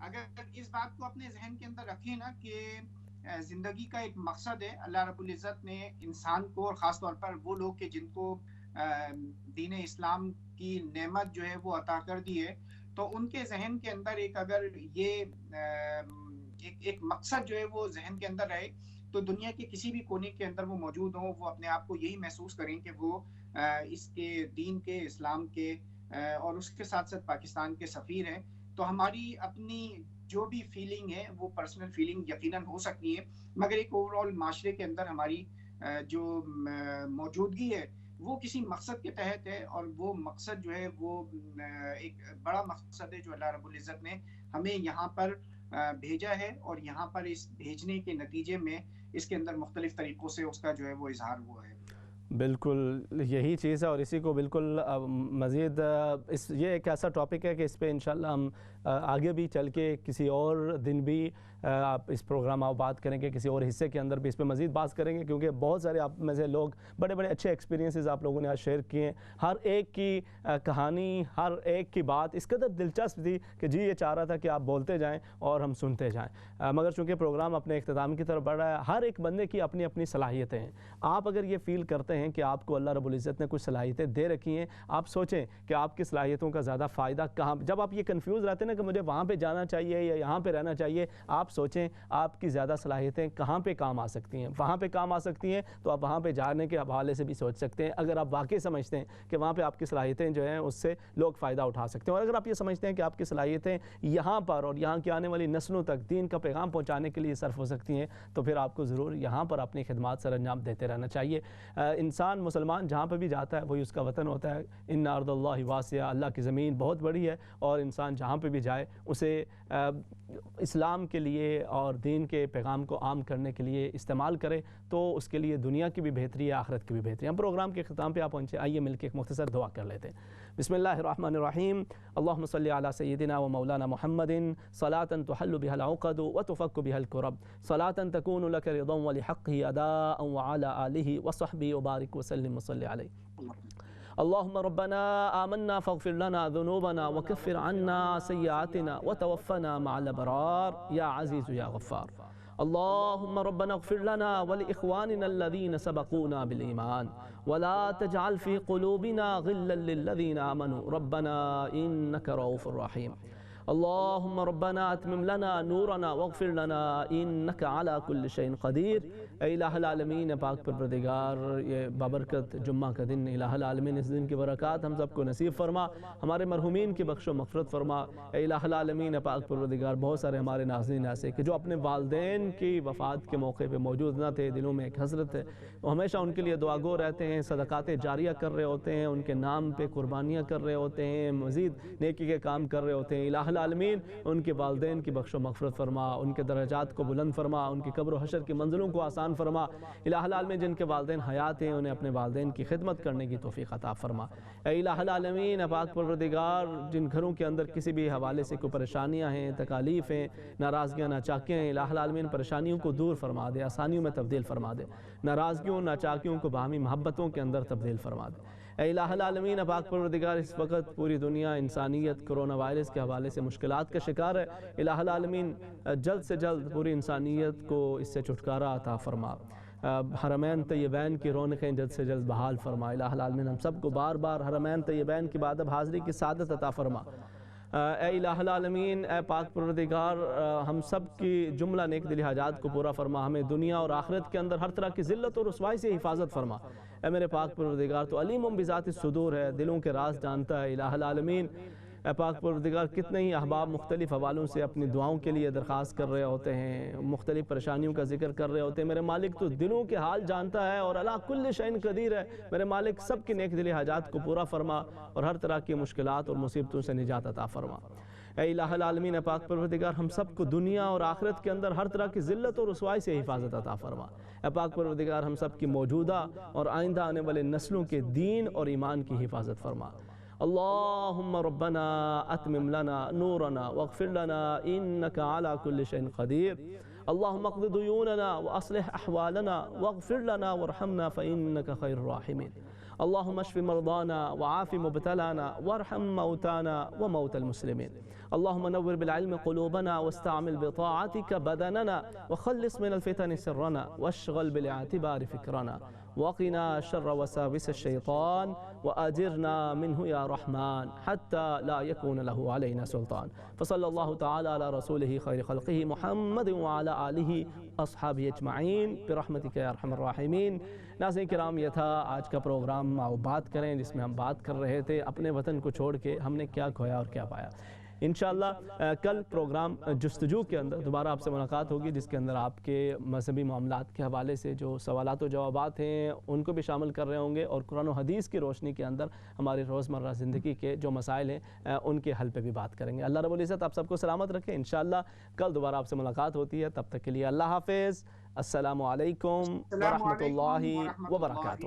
اگر اس بات کو اپنے ذہن کے اندر رکھیں نا کہ زندگی کا ایک مقصد ہے، اللہ رب العزت نے انسان کو، اور خاص طور پر وہ لوگ کہ جن کو دین اسلام کی نعمت جو ہے وہ عطا کر دی ہے، تو ان کے ذہن کے اندر ایک اگر یہ ایک مقصد جو ہے وہ ذہن کے اندر رہے، تو دنیا کے کسی بھی کونے کے اندر وہ موجود ہوں، وہ اپنے آپ کو یہی محسوس کریں کہ وہ اس کے دین کے، اسلام کے، اور اس کے ساتھ ساتھ پاکستان کے سفیر ہیں. تو ہماری اپنی جو بھی فیلنگ ہے وہ پرسنل فیلنگ یقیناً ہو سکتی ہے، مگر ایک اوور آل معاشرے کے اندر ہماری جو موجودگی ہے وہ کسی مقصد کے تحت ہے، اور وہ مقصد جو ہے وہ ایک بڑا مقصد ہے جو اللہ رب العزت نے ہمیں یہاں پر بھیجا ہے، اور یہاں پر اس بھیجنے کے نتیجے میں اس کے اندر مختلف طریقوں سے اس کا جو ہے وہ اظہار ہوا ہے. بالکل یہی چیز ہے، اور اسی کو بالکل مزید یہ ایک ایسا ٹاپک ہے کہ اس پہ انشاءاللہ ہم آگے بھی چل کے کسی اور دن بھی آپ اس پروگرام آپ بات کریں گے، کسی اور حصے کے اندر بھی اس پہ مزید بات کریں گے، کیونکہ بہت سارے آپ میں سے لوگ بڑے بڑے اچھے ایکسپیرینسز آپ لوگوں نے آج شیئر کیے ہیں. ہر ایک کی کہانی، ہر ایک کی بات اس قدر دلچسپ تھی کہ جی یہ چاہ رہا تھا کہ آپ بولتے جائیں اور ہم سنتے جائیں، مگر چونکہ پروگرام اپنے اختتام کی طرف بڑھ رہا ہے. ہر ایک بندے کی اپنی اپنی صلاحیتیں ہیں. آپ اگر یہ فیل کرتے ہیں کہ آپ کو اللہ رب العزت نے کچھ صلاحیتیں دے رکھی ہیں، آپ سوچیں کہ آپ کی صلاحیتوں کا زیادہ فائدہ کہاں. جب آپ یہ کنفیوز رہتے ہیں نا کہ مجھے وہاں پہ جانا چاہیے یا یہاں پہ رہنا چاہیے، آپ سوچیں آپ کی زیادہ صلاحیتیں کہاں پہ کام آ سکتی ہیں. وہاں پہ کام آ سکتی ہیں تو آپ وہاں پہ جانے کے حوالے سے بھی سوچ سکتے ہیں، اگر آپ واقعی سمجھتے ہیں کہ وہاں پہ آپ کی صلاحیتیں جو ہیں اس سے لوگ فائدہ اٹھا سکتے ہیں. اور اگر آپ یہ سمجھتے ہیں کہ آپ کی صلاحیتیں یہاں پر اور یہاں کی آنے والی نسلوں تک دین کا پیغام پہنچانے کے لیے صرف ہو سکتی ہیں، تو پھر آپ کو ضرور یہاں پر اپنی خدمات سر انجام دیتے رہنا چاہیے. انسان مسلمان جہاں پہ بھی جاتا ہے وہی اس کا وطن ہوتا ہے. ان ارض اللہ واسعہ، اللہ کی زمین بہت بڑی ہے، اور انسان جہاں پہ بھی جائے اسے اسلام کے لیے اور دین کے پیغام کو عام کرنے کے لیے استعمال کرے، تو اس کے لیے دنیا کی بھی بہتری ہے، آخرت کی بھی بہتری ہے. ہم پروگرام کے اختتام پہ آپ پہنچے، آئیے مل کے ایک مختصر دعا کر لیتے ہیں. بسم اللہ الرحمن الرحیم. اللہم صلی علی سیدنا و مولانا محمد صلاة تحل بها العقد وتفك بها الكرب، صلاة تكون لك رضا ولحقه أداء وعلى آله وصحبه وبارك وسلم وصلي عليه. اللهم ربنا آمنا فاغفر لنا ذنوبنا وكفر عنا سيئاتنا وتوفنا مع الأبرار يا عزيز يا غفار. اللهم ربنا اغفر لنا ولإخواننا الذين سبقونا بالإيمان ولا تجعل في قلوبنا غلا للذين آمنوا ربنا إنك رؤوف رحيم. اللهم ربنا اتمم لنا نورنا واغفر لنا انك على كل شيء قدیر. اے الہ العالمین، پاک پروردگار، یہ بابرکت جمعہ کا دن، الہ العالمین اس دن کی برکات ہم سب کو نصیب فرما، ہمارے مرحومین کی بخش و مغفرت فرما. اے الہ العالمین پاک پروردگار، بہت سارے ہمارے ناظرین ایسے کہ جو اپنے والدین کی وفات کے موقع پہ موجود نہ تھے، دلوں میں ایک حسرت ہے، وہ ہمیشہ ان کے لیے دعا گو رہتے ہیں، صدقات جاریہ کر رہے ہوتے ہیں، ان کے نام پہ قربانیاں کر رہے ہوتے ہیں، مزید نیکی کے کام کر رہے ہوتے ہیں. الہ العالمین ان کے والدین کی بخش و مغفرت فرما، ان کے درجات کو بلند فرما، ان کی قبر و حشر کی منزلوں کو آسان فرما. الہ العالمین جن کے والدین حیات ہیں انہیں اپنے والدین کی خدمت کرنے کی توفیق عطا فرما. اے الہ العالمین پاک پروردگار، جن گھروں کے اندر کسی بھی حوالے سے کوئی پریشانیاں ہیں، تکالیف ہیں، ناراضگیاں، ناچاکیاں ہیں، الہ العالمین پریشانیوں کو دور فرما دے، آسانیوں میں تبدیل فرما دے، ناراضگیوں، ناچاکیوں کو باہمی محبتوں کے اندر تبدیل فرما دے. اے الہ العالمین پاک پروردگار، اس وقت پوری دنیا انسانیت کرونا وائرس کے حوالے سے مشکلات کا شکار ہے. الہ العالمین جلد سے جلد پوری انسانیت کو اس سے چھٹکارا عطا فرما. حرمین طیبین کی رونقیں جلد سے جلد بحال فرما. الہ العالمین ہم سب کو بار بار حرمین طیبین کی بادب حاضری کی سعادت عطا فرما. اے الہ العالمین، اے پاک پروردگار، ہم سب کی جملہ نیک دلی حاجات کو پورا فرما. ہمیں دنیا اور آخرت کے اندر ہر طرح کی ذلت اور رسوائی سے حفاظت فرما. اے میرے پاک پروردگار، تو علیم بذات الصدور ہے، دلوں کے راز جانتا ہے. الہ العالمین اے پاک پروردگار، کتنے ہی احباب مختلف حوالوں سے اپنی دعاؤں کے لیے درخواست کر رہے ہوتے ہیں، مختلف پریشانیوں کا ذکر کر رہے ہوتے ہیں. میرے مالک تو دلوں کے حال جانتا ہے اور علی کل شیء قدیر ہے. میرے مالک سب کی نیک دلی حاجات کو پورا فرما اور ہر طرح کی مشکلات اور مصیبتوں سے نجات عطا فرما. اے الہ العالمین اے پاک پروردگار، ہم سب کو دنیا اور آخرت کے اندر ہر طرح کی ذلت اور رسوائی سے حفاظت عطا فرما. اے پاک پروردگار، ہم سب کی موجودہ اور آئندہ آنے والے نسلوں کے دین اور ایمان کی حفاظت فرما. اللہم ربنا اتمم لنا نورنا واغفر لنا انک علی کل شیء قدیر. اللہم اقض دیوننا واصلح احوالنا واغفر لنا وارحمنا فانک خیر الراحمین. اللہم اشف مرضانا وعاف مبتلانا وارحم موتانا وموت المسلمین. اللهم نور بالعلم قلوبنا واستعمل بطاعتك بدننا وخلص من الفتن سرنا واشغل بالاعتبار فكرنا وقنا شر وساوس الشيطان وأجرنا منه يا رحمن حتى لا يكون له علينا سلطان. فصلى الله تعالى على رسوله خير خلقه محمد وعلى آله أصحابه أجمعين برحمتك يا أرحم الراحمين. ناظرین کرام، یہ تھا آج کا پروگرام آؤ بات کریں، جس میں ہم بات کر رہے تھے اپنے وطن کو چھوڑ کے ہم نے کیا کھویا اور کیا پایا. انشاءاللہ کل پروگرام جستجو کے اندر دوبارہ آپ سے ملاقات ہوگی، جس کے اندر آپ کے مذہبی معاملات کے حوالے سے جو سوالات و جوابات ہیں ان کو بھی شامل کر رہے ہوں گے، اور قرآن و حدیث کی روشنی کے اندر ہماری روزمرہ زندگی کے جو مسائل ہیں ان کے حل پہ بھی بات کریں گے. اللہ رب العزت آپ سب کو سلامت رکھے. انشاءاللہ کل دوبارہ آپ سے ملاقات ہوتی ہے، تب تک کے لیے اللہ حافظ. السلام علیکم ورحمۃ اللہ وبرکاتہ.